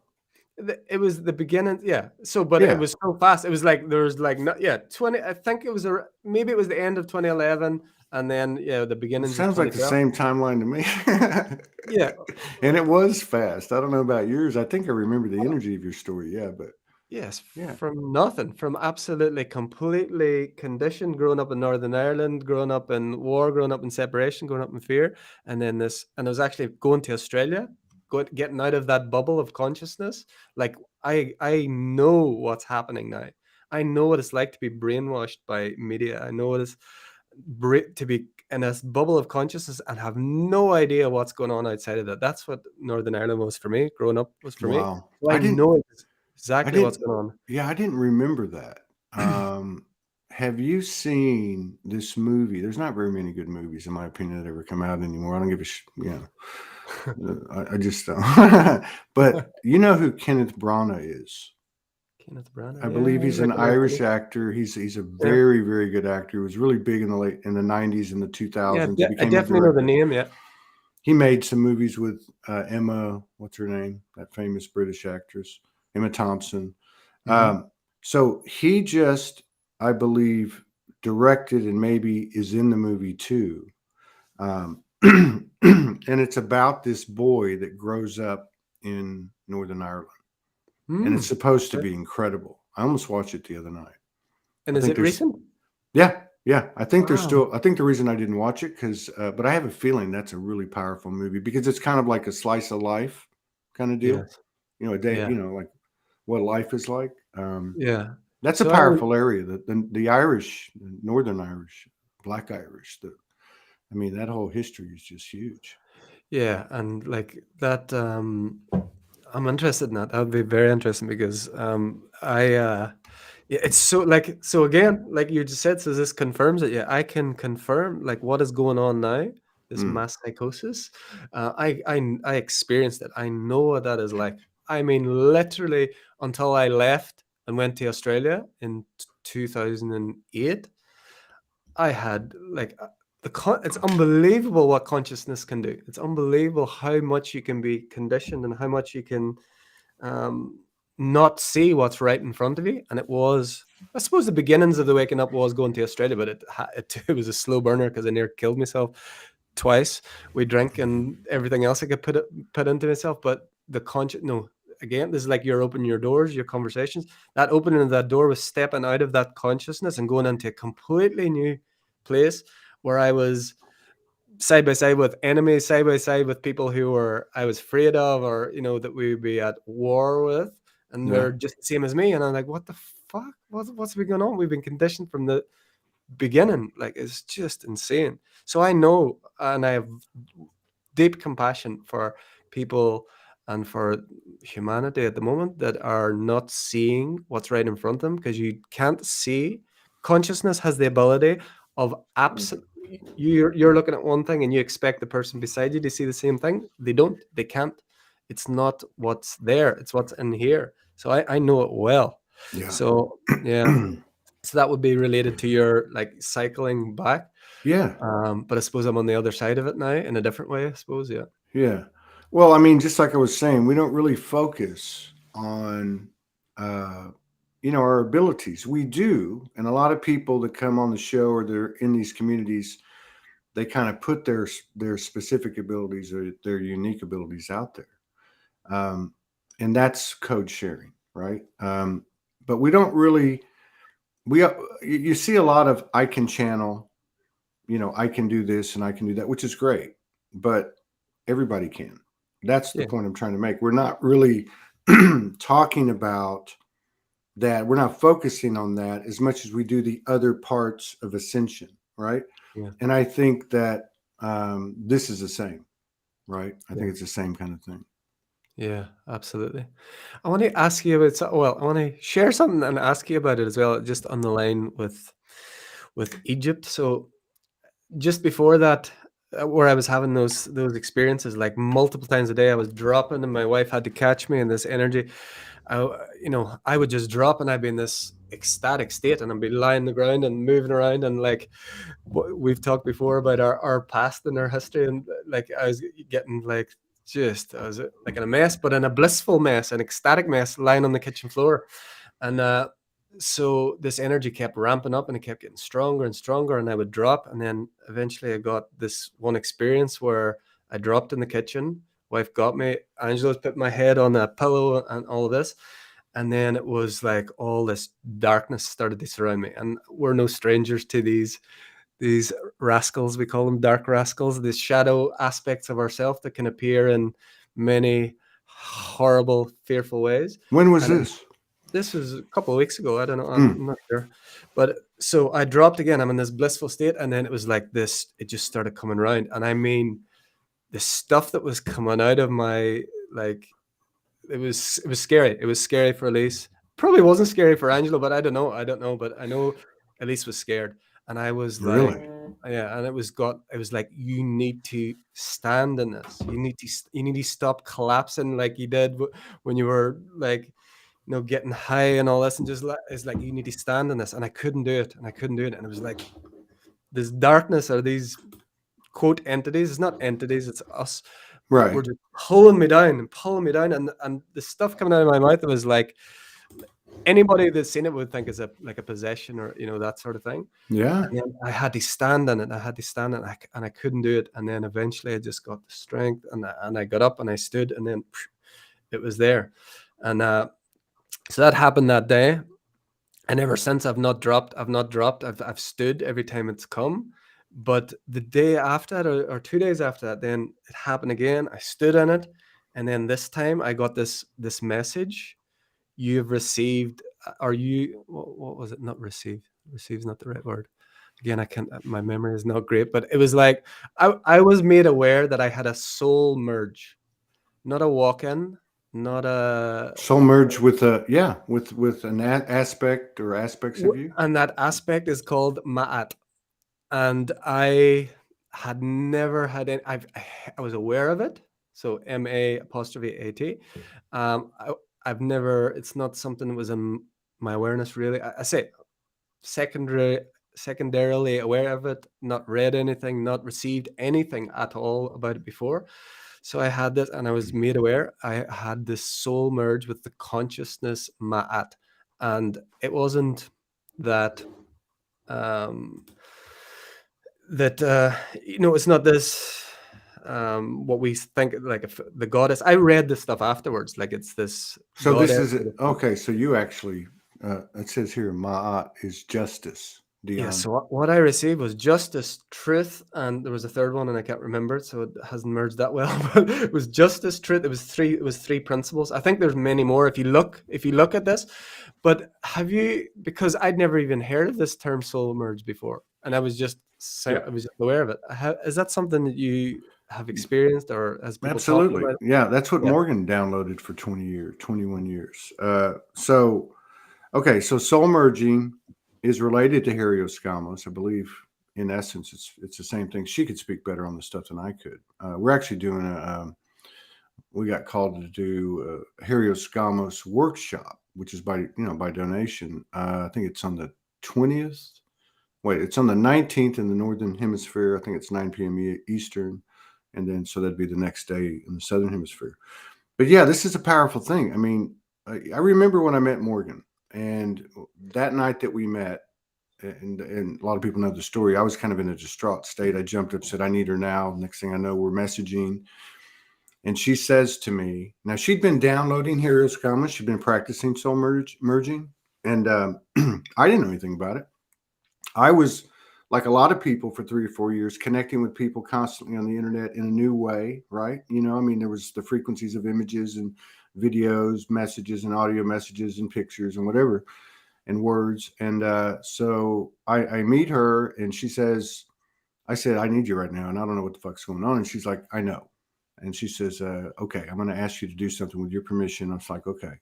It was the beginning, yeah. So, but it Yeah. was so fast. It was like there was like no, yeah, 20. I think it was maybe it was the end of 2011, and then the It beginnings of sounds like the 2012. same timeline to me. Yeah, And it was fast. I don't know about yours. I think I remember the energy of your story. Yeah, but yes, yeah. from nothing, from absolutely completely conditioned, growing up in Northern Ireland, growing up in war, growing up in separation, growing up in fear, and then and I was actually going to Australia, getting out of that bubble of consciousness. Like I know what's happening now. I know what it's like to be brainwashed by media. I know what it's to be in a bubble of consciousness and have no idea what's going on outside of that. That's what Northern Ireland was for me. Growing up was for me. Wow. So I know I exactly what's didn't, going on. yeah, I didn't remember that. Have you seen this movie? There's not very many good movies, in my opinion, that ever come out anymore. I don't give I just don't. But you know who Kenneth Branagh is? Kenneth Branagh, I yeah, believe I he's an recognize Irish him. actor. He's a Yeah, very, very good actor. He was really big in the 90s and the yeah, 2000s. He I became a definitely know the director. name. Yeah. He made some movies with Emma, what's her name? That famous British actress, Emma Thompson. Mm-hmm. So he just, I believe, directed and maybe is in the movie too. And it's about this boy that grows up in Northern Ireland. And it's supposed to Okay. be incredible. I almost watched it the other night. And I is think it there's, recent? yeah. I think there's Wow. still, I think the reason I didn't watch it, but I have a feeling that's a really powerful movie because it's kind of like a slice of life kind of deal. Yes. A day, Yeah. like what life is like. Yeah. That's a So I would, powerful area. The Irish, the Northern Irish, Black Irish. I mean, that whole history is just huge. yeah, and like that. I'm interested in that. That would be very interesting because yeah, it's so like so again, like you just said. So this confirms it. Yeah, I can confirm like what is going on now. This Mm, mass psychosis. I experienced it. I know what that is like. I mean, literally until I left and went to Australia in 2008. I had like it's unbelievable what consciousness can do. It's unbelievable how much you can be conditioned and how much you can um, not see what's right in front of you. And it was, I suppose, the beginnings of the waking up was going to Australia, but it was a slow burner because I near killed myself twice. We drank and everything else I could put into myself, but the conscious no. Again, this is like you're opening your doors, your conversations. That opening of that door was stepping out of that consciousness and going into a completely new place where I was side by side with enemies, side by side with people who were I was afraid of, or that we would be at war with, and yeah. they're just the same as me. And I'm like, what the fuck? What's been going on? We've been conditioned from the beginning. Like it's just insane. So I know, and I have deep compassion for people and for humanity at the moment that are not seeing what's right in front of them because you can't see. Consciousness has the ability of absolute. You're looking at one thing and you expect the person beside you to see the same thing. They don't. They can't. It's not what's there. It's what's in here. So I know it well. Yeah. So yeah. So that would be related to your like cycling back. Yeah. But I suppose I'm on the other side of it now in a different way, I suppose. Yeah. Yeah. Well, I mean, just like I was saying, we don't really focus on, uh, our abilities. We do, and a lot of people that come on the show or they're in these communities, they kind of put their specific abilities or their unique abilities out there, um, and that's code sharing, right? But we don't really. You see a lot of I can channel, I can do this and I can do that, which is great, but everybody can. That's the Yeah. point I'm trying to make. We're not really talking about that. We're not focusing on that as much as we do the other parts of ascension, right? Yeah. And I think that this is the same, right? I Yeah. think it's the same kind of thing. Yeah, absolutely. I want to ask you about well, I want to share something and ask you about it as well, just on the line with Egypt. So just before that, where I was having those experiences like multiple times a day, I was dropping and my wife had to catch me in this energy. I would just drop and I'd be in this ecstatic state and I'd be lying on the ground and moving around and like we've talked before about our past and our history, and like I was getting like I was like in a mess, but in a blissful mess, an ecstatic mess, lying on the kitchen floor. And so this energy kept ramping up and it kept getting stronger and stronger, and I would drop, and then eventually I got this one experience where I dropped in the kitchen. Wife got me. Angela's put my head on a pillow and all of this. And then it was like all this darkness started to surround me. And we're no strangers to these rascals, we call them dark rascals, these shadow aspects of ourselves that can appear in many horrible, fearful ways. When was And this? this was a couple of weeks ago. I don't know. I'm Mm, not sure. But so I dropped again. I'm in this blissful state. And then it was like this, it just started coming around. And I mean, the stuff that was coming out of my, like, it was scary. It was scary for Elise. Probably wasn't scary for Angela, but I don't know. I don't know. But I know Elise was scared. And I was like, really? yeah, and it was like, you need to stand in this. You need to stop collapsing like you did when you were like, getting high and all this, and just like, it's like, you need to stand in this. And I couldn't do it. And I couldn't do it. And it was like this darkness, or these quote entities. It's not entities, it's us. We're Right. just pulling me down and pulling me down. And the stuff coming out of my mouth, it was like, anybody that's seen it would think it's like a possession, or that sort of thing. Yeah. And then I had to stand in it. I had to stand in it, and I couldn't do it. And then eventually I just got the strength, and I got up and I stood, and then it was there. And so that happened that day. And ever since, I've not dropped. I've stood every time it's come. But the day after that, or 2 days after that, then it happened again. I stood in it. And then this time I got this message: you've received are you, what was it? Not receive. Receive is not the right word. Again, I can't. My memory is not great, but it was like I was made aware that I had a soul merge, not a walk-in, not a Soul merge with with an aspect or aspects of you. and that aspect is called ma'at. And I had never had any. I was aware of it, so MA''AT. I've never. It's not something that was in my awareness really. I say secondarily aware of it, not read anything, not received anything at all about it before. So I had this, and I was made aware. I had this soul merge with the consciousness ma'at, and it wasn't that. Um, that it's not this what we think like if the goddess. I read this stuff afterwards, like it's this So this goddess is it. Okay. So you actually, it says here, Ma'at is justice, yeah. Dion. So what I received was justice, truth, and there was a third one and I can't remember it, so it hasn't merged that well. But it was justice, truth. It was three principles. I think there's many more if you look at this. But have you, because I'd never even heard of this term soul merge before, and I was just Yeah. aware of it. Is that something that you have experienced, or has people talked Absolutely. about it? Yeah. That's what Yeah. Morgan downloaded for 20 years, 21 years. Okay. So soul merging is related to Helioscamos. I believe in essence, it's the same thing. She could speak better on the stuff than I could. We're actually doing we got called to do a Helioscamos workshop, which is by donation. I think it's on the 20th. Wait, it's on the 19th in the Northern Hemisphere. I think it's 9 p.m. Eastern. And then, so that'd be the next day in the Southern Hemisphere. But yeah, this is a powerful thing. I mean, I remember when I met Morgan, and that night that we met, and a lot of people know the story, I was kind of in a distraught state. I jumped up, said, I need her now. Next thing I know, we're messaging. And she says to me, now she'd been downloading Heroes Commons. She'd been practicing soul merging. And I didn't know anything about it. I was, like a lot of people for 3 or 4 years, connecting with people constantly on the internet in a new way, right? I mean, there was the frequencies of images and videos, messages and audio messages and pictures and whatever, and words. And so I meet her, and she says, I said, I need you right now, and I don't know what the fuck's going on. And she's like, I know. And she says, okay, I'm going to ask you to do something with your permission. I was like, okay.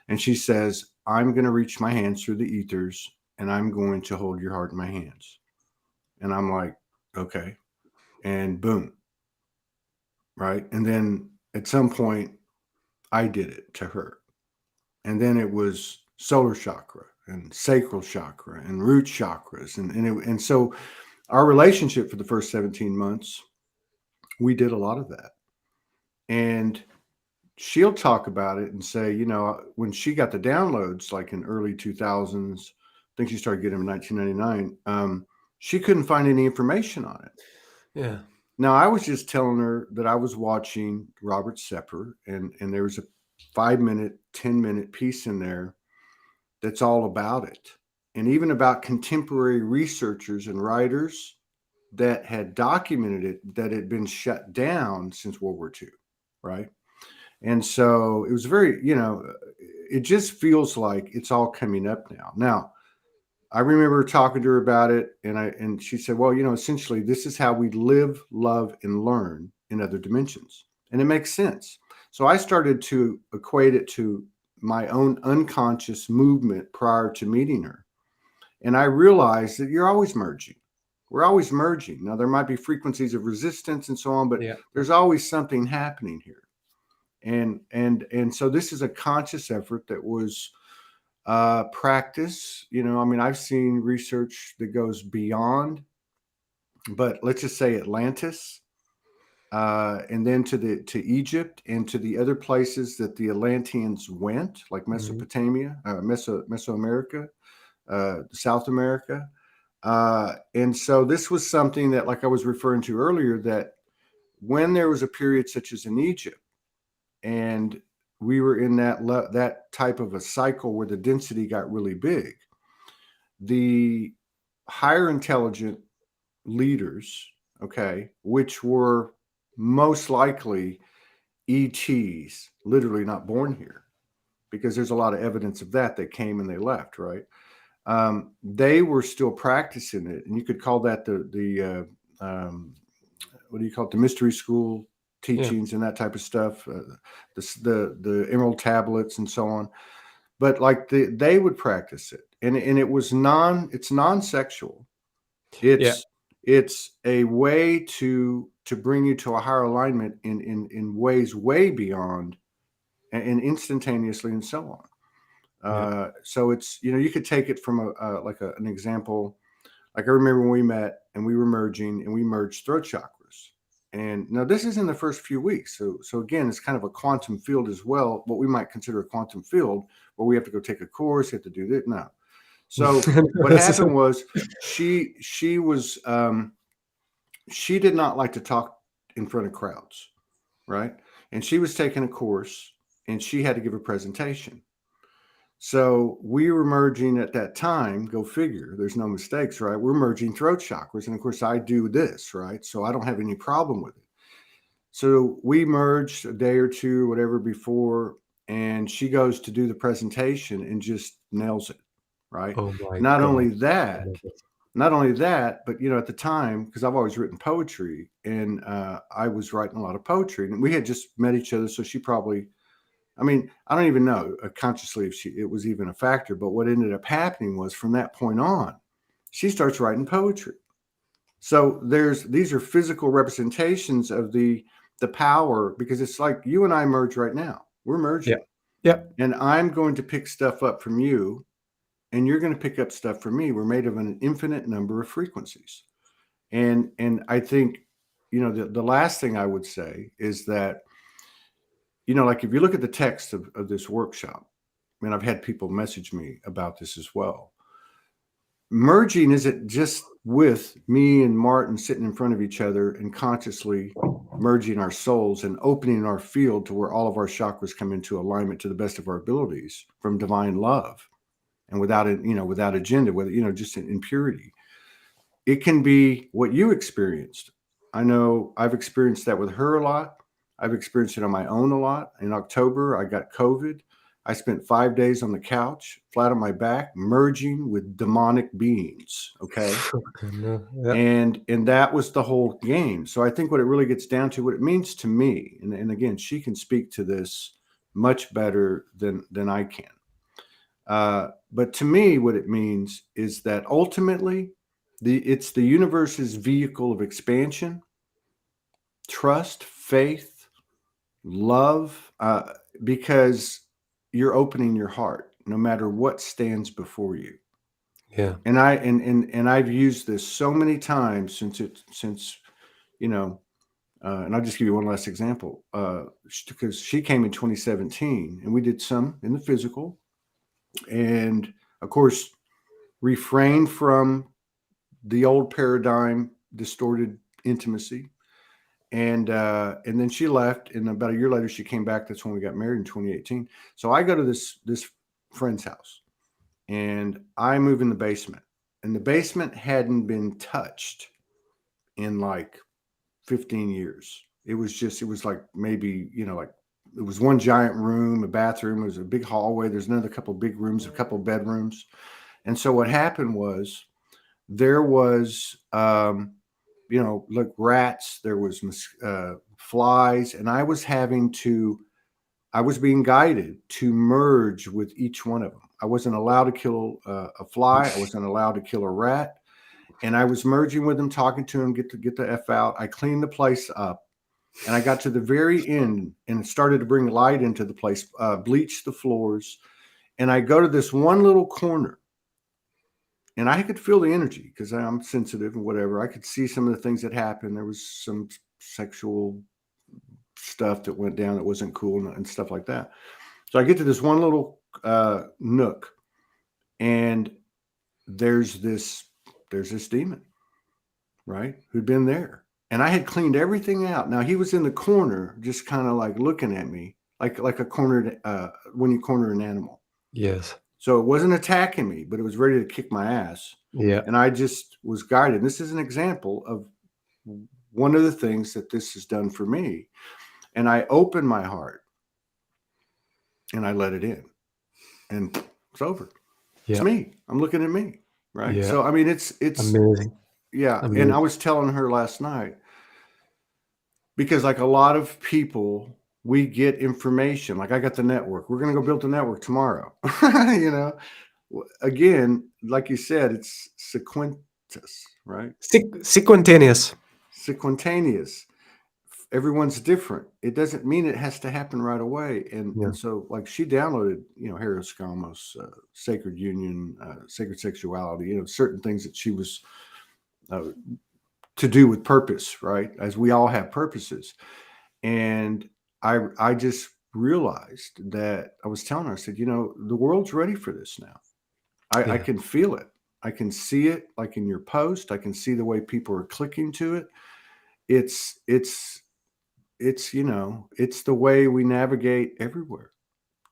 And she says, I'm going to reach my hands through the ethers, and I'm going to hold your heart in my hands. And I'm like, okay. And boom. Right. And then at some point, I did it to her. And then it was solar chakra and sacral chakra and root chakras. And so our relationship for the first 17 months, we did a lot of that. And she'll talk about it and say, when she got the downloads, like in early 2000s, I think she started getting them in 1999, she couldn't find any information on it. Yeah. Now, I was just telling her that I was watching Robert Sepper, and there was a 5-minute, 10-minute piece in there that's all about it, and even about contemporary researchers and writers that had documented it, that had been shut down since World War II, right? And so it was very, it just feels like it's all coming up now. Now, I remember talking to her about it, and she said, well, essentially this is how we live, love, and learn in other dimensions. And it makes sense. So I started to equate it to my own unconscious movement prior to meeting her. And I realized that you're always merging. We're always merging. Now, there might be frequencies of resistance and so on, but Yeah. there's always something happening here. And so this is a conscious effort that was practice. I mean, I've seen research that goes beyond, but let's just say Atlantis, and then to Egypt and to the other places that the Atlanteans went, like Mesopotamia, Mesoamerica, South America. And so this was something that, like I was referring to earlier, that when there was a period such as in Egypt, and we were in that type of a cycle where the density got really big, the higher intelligent leaders, okay, which were most likely ETs, literally not born here, because there's a lot of evidence of that. They came and they left, right? They were still practicing it, and you could call that the what do you call it? The mystery school teachings and that type of stuff, the emerald tablets and so on. But like they would practice it, and it's non-sexual. It's a way to bring you to a higher alignment in ways way beyond and instantaneously and so on. So it's, you could take it from an example. Like I remember when we met and we were merging and we merged throat chakras. And now this is in the first few weeks. So again, it's kind of a quantum field as well, what we might consider a quantum field, where we have to go take a course, have to do that. No. So what happened was she did not like to talk in front of crowds, right? And she was taking a course and she had to give a presentation. So we were merging at that time, go figure, there's no mistakes, right? We're merging throat chakras. And of course I do this, right? So I don't have any problem with it. So we merged a day or two, whatever before, and she goes to do the presentation and just nails it, right? Oh my Not God. only that, but at the time, because I've always written poetry, and I was writing a lot of poetry, and we had just met each other. So she probably, I don't even know consciously if it was even a factor, but what ended up happening was from that point on, she starts writing poetry. So these are physical representations of the power, because it's like you and I merge right now. We're merging. Yeah. And I'm going to pick stuff up from you, and you're going to pick up stuff from me. We're made of an infinite number of frequencies. And I think, the last thing I would say is that, like if you look at the text of this workshop, and I've had people message me about this as well. Merging isn't just with me and Martin sitting in front of each other and consciously merging our souls and opening our field to where all of our chakras come into alignment to the best of our abilities from divine love, and without agenda, whether, just in purity. It can be what you experienced. I know I've experienced that with her a lot. I've experienced it on my own a lot. In October, I got COVID. I spent 5 days on the couch, flat on my back, merging with demonic beings. Okay. And that was the whole game. So I think what it really gets down to, what it means to me, and again, she can speak to this much better than I can. But to me, what it means is that ultimately it's the universe's vehicle of expansion, trust, faith, love, because you're opening your heart no matter what stands before you. Yeah. And I've used this so many times since and I'll just give you one last example, because she came in 2017 and we did some in the physical, and of course refrained from the old paradigm, distorted intimacy. And then she left, and about a year later she came back. That's when we got married in 2018. So I go to this friend's house, and I move in the basement, and the basement hadn't been touched in like 15 years. It was like maybe, like it was one giant room, a bathroom, it was a big hallway. There's another couple of big rooms, a couple of bedrooms. And so what happened was there was, like rats, there was flies, and I was being guided to merge with each one of them. I wasn't allowed to kill a fly. I wasn't allowed to kill a rat. And I was merging with them, talking to them, get the F out. I cleaned the place up, and I got to the very end and started to bring light into the place, bleached the floors. And I go to this one little corner, and I could feel the energy because I'm sensitive and whatever. I could see some of the things that happened. There was some sexual stuff that went down that wasn't cool and stuff like that. So I get to this one little nook, and there's this demon, right, who'd been there. And I had cleaned everything out. Now he was in the corner, just kind of like looking at me, like a cornered, when you corner an animal. Yes. So it wasn't attacking me, but it was ready to kick my ass. Yeah. And I just was guided. This is an example of one of the things that this has done for me. And I opened my heart and I let it in. and it's over. It's Yeah. me. I'm looking at me. Right. Yeah. So, I mean, it's, Amazing. yeah. And Amazing. I was telling her last night, because like a lot of people, we get information. Like I got the network. We're going to go build the network tomorrow. You know, again, like you said, it's sequentious, right? Sequentaneous. Sequentaneous. Everyone's different. It doesn't mean it has to happen right away. Yeah. And so like she downloaded, Harry Scammos, Sacred Union, Sacred Sexuality, certain things that she was to do with purpose, right? As we all have purposes. And I just realized that I was telling her, I said, the world's ready for this now. I Yeah. can feel it. I can see it like in your post. I can see the way people are clicking to it. It's the way we navigate everywhere.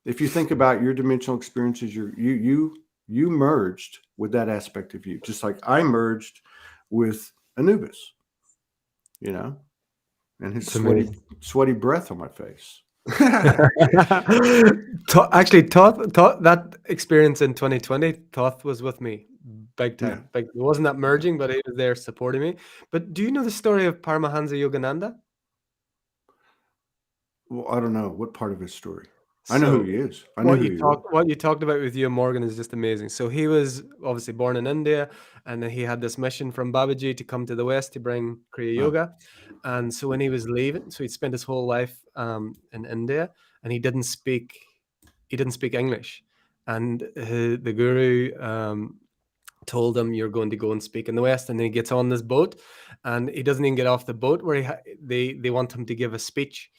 If you think about your dimensional experiences, you merged with that aspect of you, just like I merged with Anubis, and his It's amazing. sweaty breath on my face. Actually, Todd, that experience in 2020, Todd was with me big time. Yeah. Like, it wasn't that merging, but he was there supporting me. But do you know the story of Paramahansa Yogananda? Well, I don't know what part of his story. I know who So he is. I knew who he was. what you talked about with you and Morgan is just amazing. So he was obviously born in India, and then he had this mission from Babaji to come to the West to bring Kriya Oh. Yoga. And so when he was leaving, so he'd spent his whole life in India, and he didn't speak English. And the guru told him, "You're going to go and speak in the West." And then he gets on this boat, and he doesn't even get off the boat where they want him to give a speech.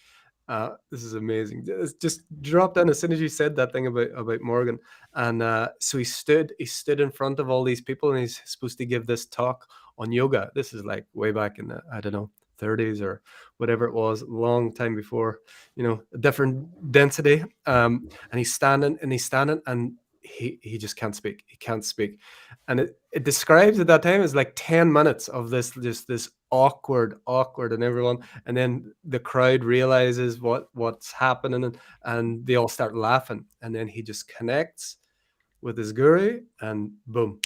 This is amazing. It's just dropped in as soon as you said that thing about Morgan. And so he stood in front of all these people, and he's supposed to give this talk on yoga. This is like way back in the, I don't know, 30s or whatever it was, long time before, a different density. And he's standing and he just can't speak. He can't speak. And it describes at that time as like 10 minutes of this awkward and everyone, and then the crowd realizes what's happening, and they all start laughing, and then he just connects with his guru, and boom,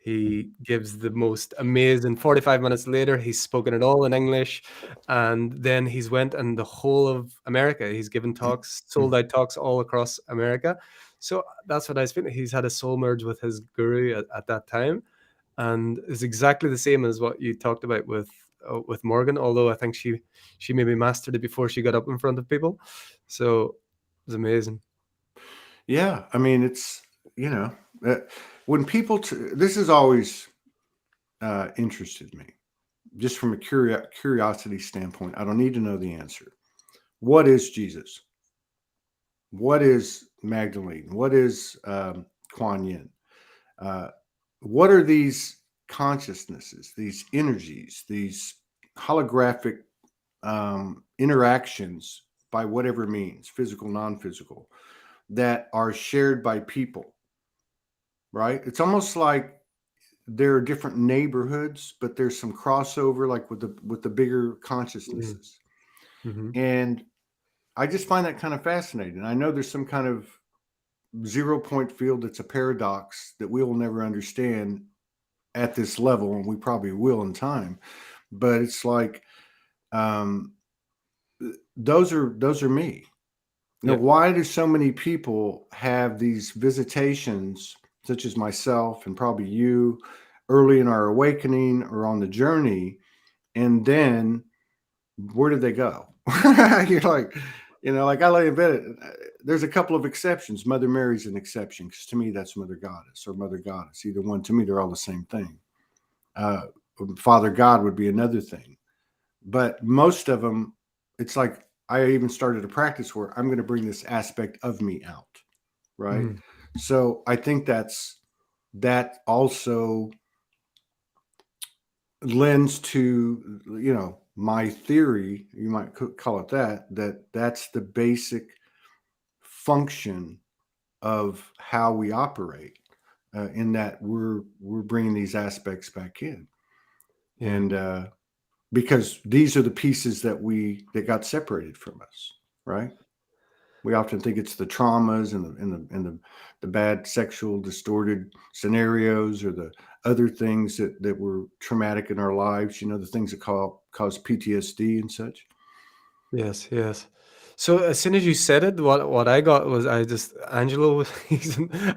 he gives the most amazing 45 minutes later. He's spoken it all in English, and then he's went in the whole of America. He's given talks, sold out talks all across America. So that's what I was feeling. He's had a soul merge with his guru at that time, and it's exactly the same as what you talked about with Morgan. Although I think she maybe mastered it before she got up in front of people. So it's amazing. Yeah, I mean, it's when people. This has always interested me, just from a curiosity standpoint. I don't need to know the answer. What is Jesus? What is Magdalene? What is Kuan Yin? What are these consciousnesses, these energies, these holographic interactions by whatever means, physical, non-physical, that are shared by people, right? It's almost like there are different neighborhoods, but there's some crossover, like with the bigger consciousnesses. Mm-hmm. And I just find that kind of fascinating. I know there's some kind of 0-point field that's a paradox that we will never understand at this level, and we probably will in time. But it's like those are me. Why do so many people have these visitations, such as myself and probably you, early in our awakening or on the journey, and then where did they go? You're like, like I lay in bed. There's a couple of exceptions. Mother Mary's an exception, because to me that's Mother Goddess or Mother Goddess. Either one. To me, they're all the same thing. Father God would be another thing. But most of them, it's like I even started a practice where I'm going to bring this aspect of me out, right? Mm. So I think that also lends to, my theory, you might call it that's the basic function of how we operate, in that we're bringing these aspects back in. Yeah. And because these are the pieces that got separated from us, right? We often think it's the traumas and the bad sexual distorted scenarios or the other things that were traumatic in our lives, the things that cause PTSD and such. Yes, yes. So as soon as you said it, what I got was Angelo was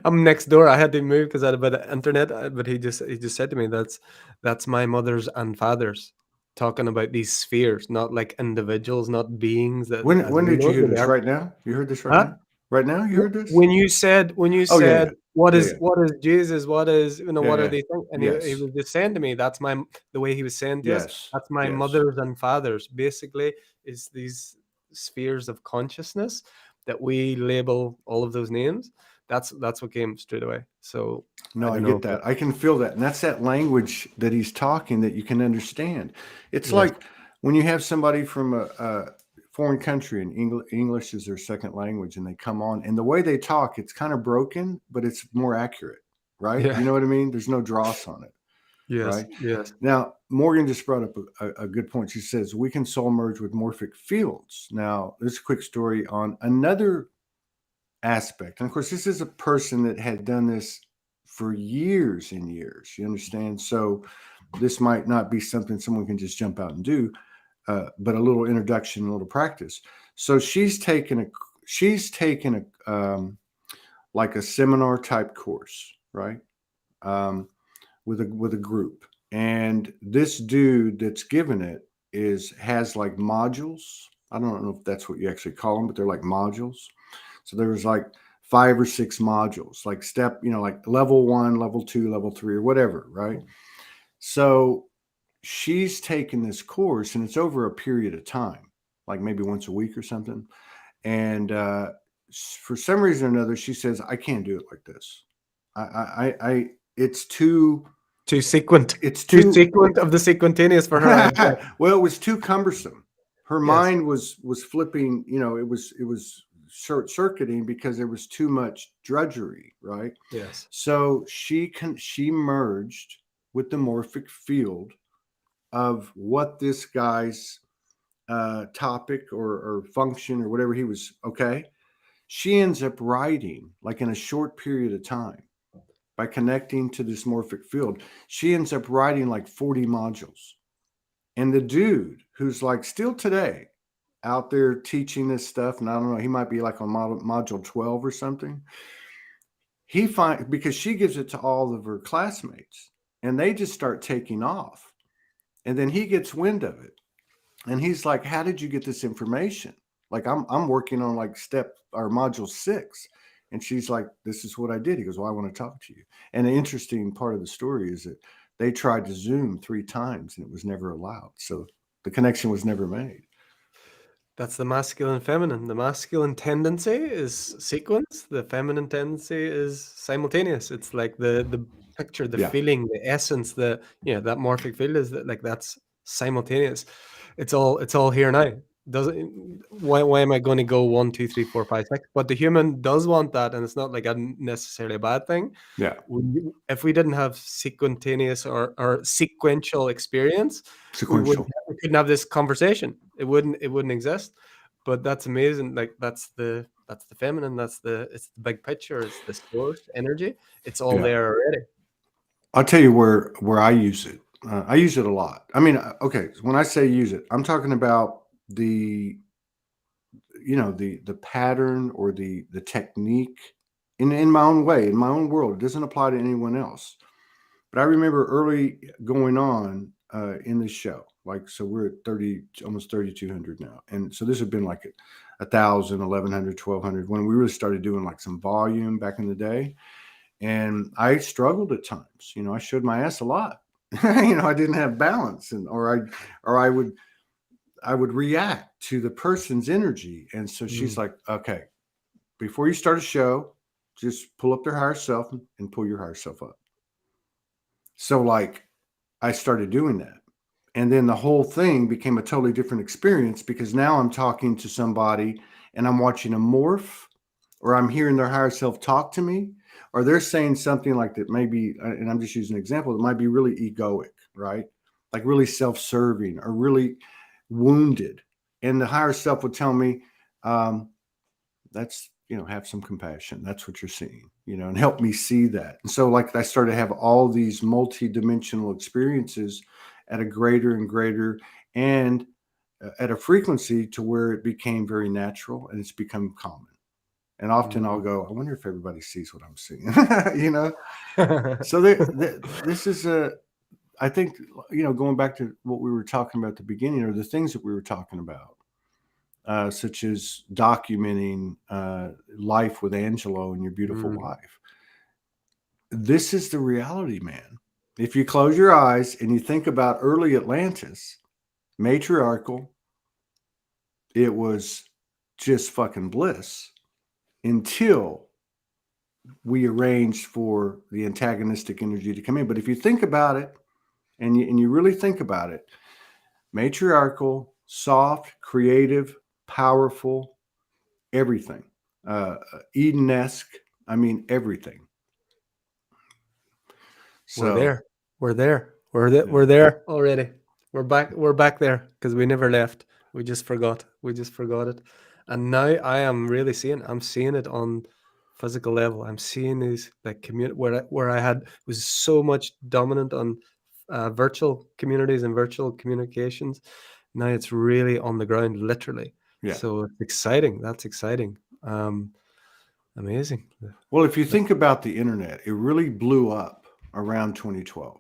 I'm next door. I had to move because I had a bit of internet, but he just said to me that's my mothers and fathers talking about these spheres, not like individuals, not beings that as When we did you know hear that they this? are. Right now? You heard this right Huh? now? Right now? You heard this? When you Oh yeah, said yeah, yeah, yeah, what is Jesus, what is, yeah, what are yeah. these things, and he Yes, was just saying to me, that's the way he was saying to us, yes, that's my yes. mothers and fathers, basically, is these spheres of consciousness that we label all of those names. That's what came straight away. So I No, I don't know get if that, that. I can feel that. And that's that language that he's talking that you can understand. It's yes, like when you have somebody from a foreign country and English is their second language and they come on and the way they talk, it's kind of broken, but it's more accurate, right? yeah, You know what I mean? There's no dross on it, yes, right? yes, Now, Morgan just brought up a good point. She says, we can soul merge with morphic fields. Now, there's a quick story on another aspect. And of course, this is a person that had done this for years and years. You understand? So this might not be something someone can just jump out and do, but a little introduction, a little practice. So she's taken a like a seminar type course, right? Um, with a group, and this dude that's given it has like modules. I don't know if that's what you actually call them, but they're like modules. So there was like 5 or 6 modules, like like level 1, level 2, level 3, or whatever, right? So she's taken this course and it's over a period of time, like maybe once a week or something. And for some reason or another, she says, I can't do it like this. It's too, too sequent, it's too too, sequent of the sequentaneous for her, I bet. well, it was too cumbersome. Her Yes, mind was flipping, it was short circuiting because there was too much drudgery, right? yes, So she merged with the morphic field of what this guy's topic or function or whatever he was. Okay, she ends up writing like in a short period of time by connecting to this morphic field. She ends up writing like 40 modules. And the dude who's like still today out there teaching this stuff, and I don't know, he might be like on module 12 or something. Because she gives it to all of her classmates and they just start taking off. And then he gets wind of it. And he's like, how did you get this information? Like I'm working on like step or module 6. And she's like, this is what I did. He goes, well, I want to talk to you. And the interesting part of the story is that they tried to Zoom 3 times and it was never allowed. So the connection was never made. that's the masculine and feminine. The masculine tendency is sequence. The feminine tendency is simultaneous. It's like the picture, the Yeah. feeling, the essence, that morphic field is that, like, that's simultaneous. It's all here now. Doesn't why am I going to go 1, 2, 3, 4, 5, 6? But the human does want that, and it's not like necessarily a bad thing. Yeah. If we didn't have sequentaneous or sequential experience, we wouldn't Sequential. we couldn't have this conversation. It wouldn't exist. But that's amazing. Like, that's the feminine. It's the big picture. It's the source energy. It's all Yeah. there already. I'll tell you where I use it. I use it a lot. I mean, okay, when I say use it, I'm talking about the pattern or the technique in my own way, in my own world. It doesn't apply to anyone else. But I remember early going on in the show, like, so we're at 30, almost 3,200 now, and so this had been like 1,000, 1,100, 1,200 when we really started doing like some volume back in the day. And I struggled at times. I showed my ass a lot. I didn't have balance, or I would react to the person's energy. And so she's Mm. like, okay, before you start a show, just pull up their higher self and pull your higher self up. So like I started doing that. And then the whole thing became a totally different experience because now I'm talking to somebody and I'm watching a morph, or I'm hearing their higher self talk to me, or they're saying something like that maybe, and I'm just using an example, that might be really egoic, right? Like really self-serving or really wounded. And the higher self would tell me, um, that's, have some compassion. That's what you're seeing, and help me see that. And so, like, I started to have all these multi-dimensional experiences at a greater and greater, and at a frequency to where it became very natural and it's become common. And often I'll go, I wonder if everybody sees what I'm seeing, So this is I think, going back to what we were talking about at the beginning, or the things that we were talking about, such as documenting life with Angelo and your beautiful wife. This is the reality, man. If you close your eyes and you think about early Atlantis, matriarchal, it was just fucking bliss until we arranged for the antagonistic energy to come in. But if you think about it, and you really think about it, matriarchal, soft, creative, powerful, everything, Eden-esque. I mean, everything. So We're there. We're there already. We're back there because we never left. We just forgot. It. And now I'm seeing it on physical level. I'm seeing these like where I had was so much dominant on virtual communities and virtual communications. Now it's really on the ground, literally. Yeah. So it's exciting. That's exciting. Amazing. Well, if you think about the internet, it really blew up around 2012.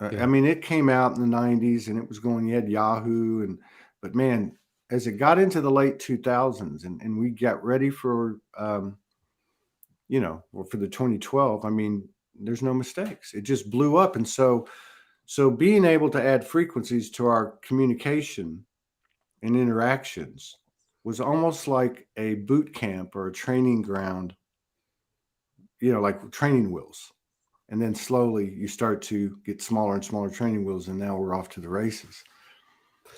I mean, it came out in the 90s and it was going, you had Yahoo, but man, as it got into the late 2000s and we got ready for, for the 2012, I mean, there's no mistakes. It just blew up. And so being able to add frequencies to our communication and interactions was almost like a boot camp or a training ground, like training wheels. And then slowly you start to get smaller and smaller training wheels, and now we're off to the races.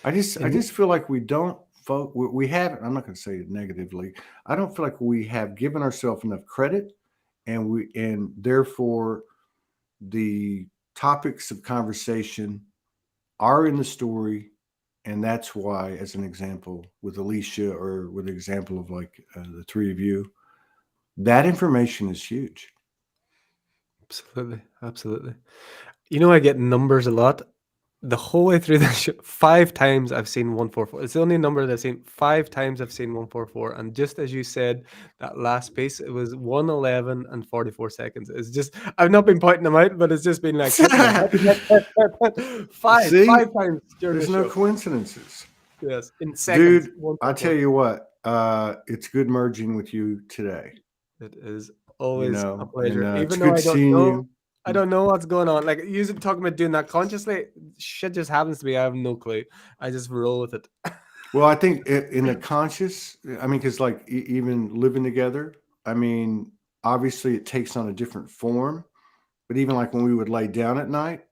I just feel like we haven't, I'm not going to say it negatively, I don't feel like we have given ourselves enough credit, and therefore the topics of conversation are in the story. And that's why, as an example with Alicia, or with the example of like the three of you, that information is huge. Absolutely. I get numbers a lot. The whole way through this show, 5 times I've seen 144. It's the only number that I've seen. 5 times I've seen 144. And just as you said, that last piece, it was 1:11 and 44 seconds. It's just, I've not been pointing them out, but it's just been like 5 times during there's the no show. Coincidences. Yes, in seconds. Dude, I tell you what, it's good merging with you today. It is always a pleasure. And, Even it's though good seeing you. I don't know what's going on. Like, you talking about doing that consciously, shit just happens to me. I have no clue. I just roll with it. Well, I think in the conscious, I mean, because like even living together, I mean, obviously it takes on a different form. But even like when we would lay down at night,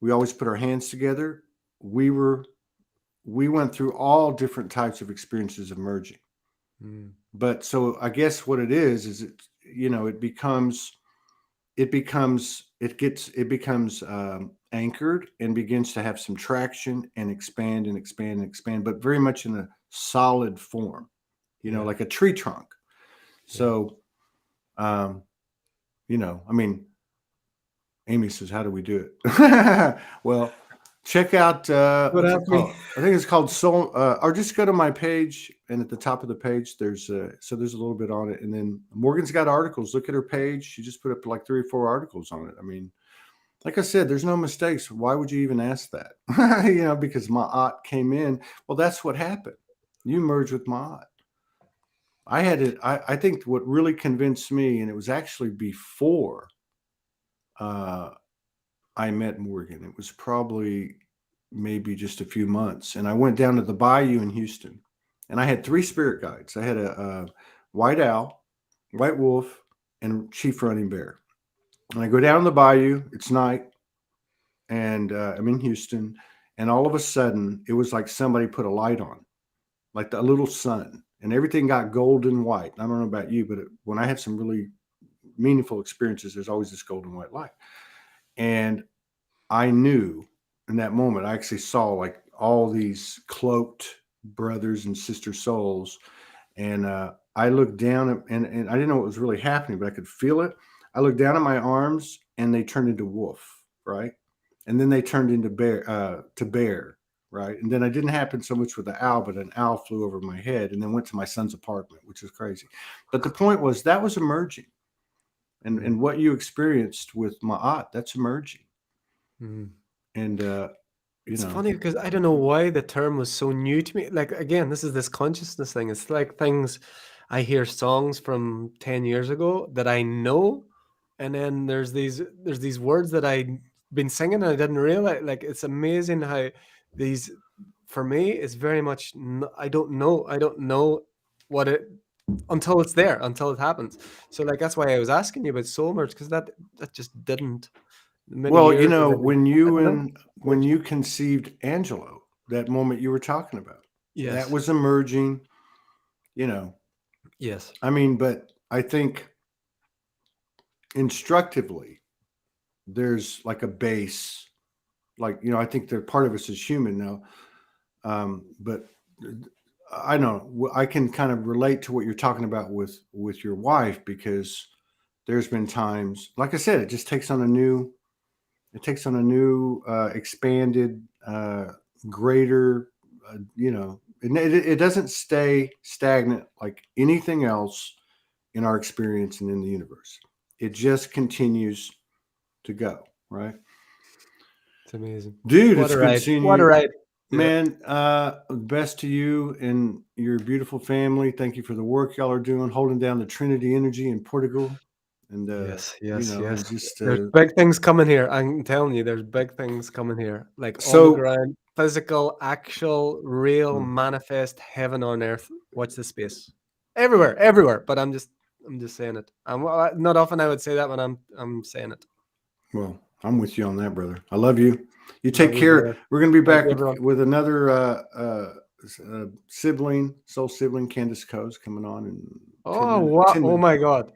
we always put our hands together. We went through all different types of experiences of merging. But so I guess what it is it becomes anchored and begins to have some traction and expand and expand and expand, but very much in a solid form, like a tree trunk. So, I mean, Amy says, how do we do it? Well, check out, what's it called? I think it's called Soul, or just go to my page, and at the top of the page, there's a little bit on it. And then Morgan's got articles. Look at her page. She just put up like 3 or 4 articles on it. I mean, like I said, there's no mistakes. Why would you even ask that? Because Ma'at came in. Well, that's what happened. You merged with Ma'at. I had it. I think what really convinced me, and it was actually before I met Morgan. It was probably maybe just a few months. And I went down to the bayou in Houston, and I had 3 spirit guides. I had a white owl, white wolf, and chief running bear. And I go down the bayou. It's night, and I'm in Houston. And all of a sudden, it was like somebody put a light on, like a little sun, and everything got golden white. I don't know about you, but when I have some really meaningful experiences, there's always this golden white light. And I knew in that moment, I actually saw like all these cloaked brothers and sister souls And I looked down and I didn't know what was really happening, but I could feel it. I looked down at my arms and they turned into wolf, right? And then they turned into bear, right? And then it didn't happen so much with the owl, but an owl flew over my head and then went to my son's apartment, which is crazy. But the point was that was emerging. And what you experienced with Ma'at, that's emerging. And it's funny because I don't know why the term was so new to me. Like, again, this is this consciousness thing. It's like things, I hear songs from 10 years ago that I know, and then there's these words that I've been singing and I didn't realize. Like, it's amazing how these, for me, it's very much, I don't know what it, until it's there, until it happens. So like, that's why I was asking you about soul merge, because that just didn't. Well, you know, know. when you conceived Angelo, that moment you were talking about, Yes. that was emerging, you know. Yes. I mean, but I think instructively, there's like a base, like, you know, I think that part of us is human now. But I know I can kind of relate to what you're talking about with your wife, because there's been times, like I said, it just takes on a new, expanded, greater, you know, it doesn't stay stagnant like anything else in our experience and in the universe. It just continues to go, right? It's amazing. Dude, What it's a good ride. seeing What a you. ride. Man, best to you and your beautiful family. Thank you for the work y'all are doing, holding down the Trinity energy in Portugal. And Yes. you know, and just There's big things coming here. I'm telling you, there's big things coming here. Like, on the so ground, physical, actual, real, manifest heaven on earth. Watch this space. Everywhere. But I'm just saying it. Not often I would say that, when I'm saying it. well, I'm with you on that, brother. I love you. You take Love you, care. brother. We're going to be Thank back you, everyone. with another soul sibling, Candace Coe's coming on in 10 Oh, minutes. wow. 10 Oh minutes. my God.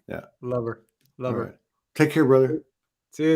Yeah. Love her. Love All her. right. Take care, brother. See you.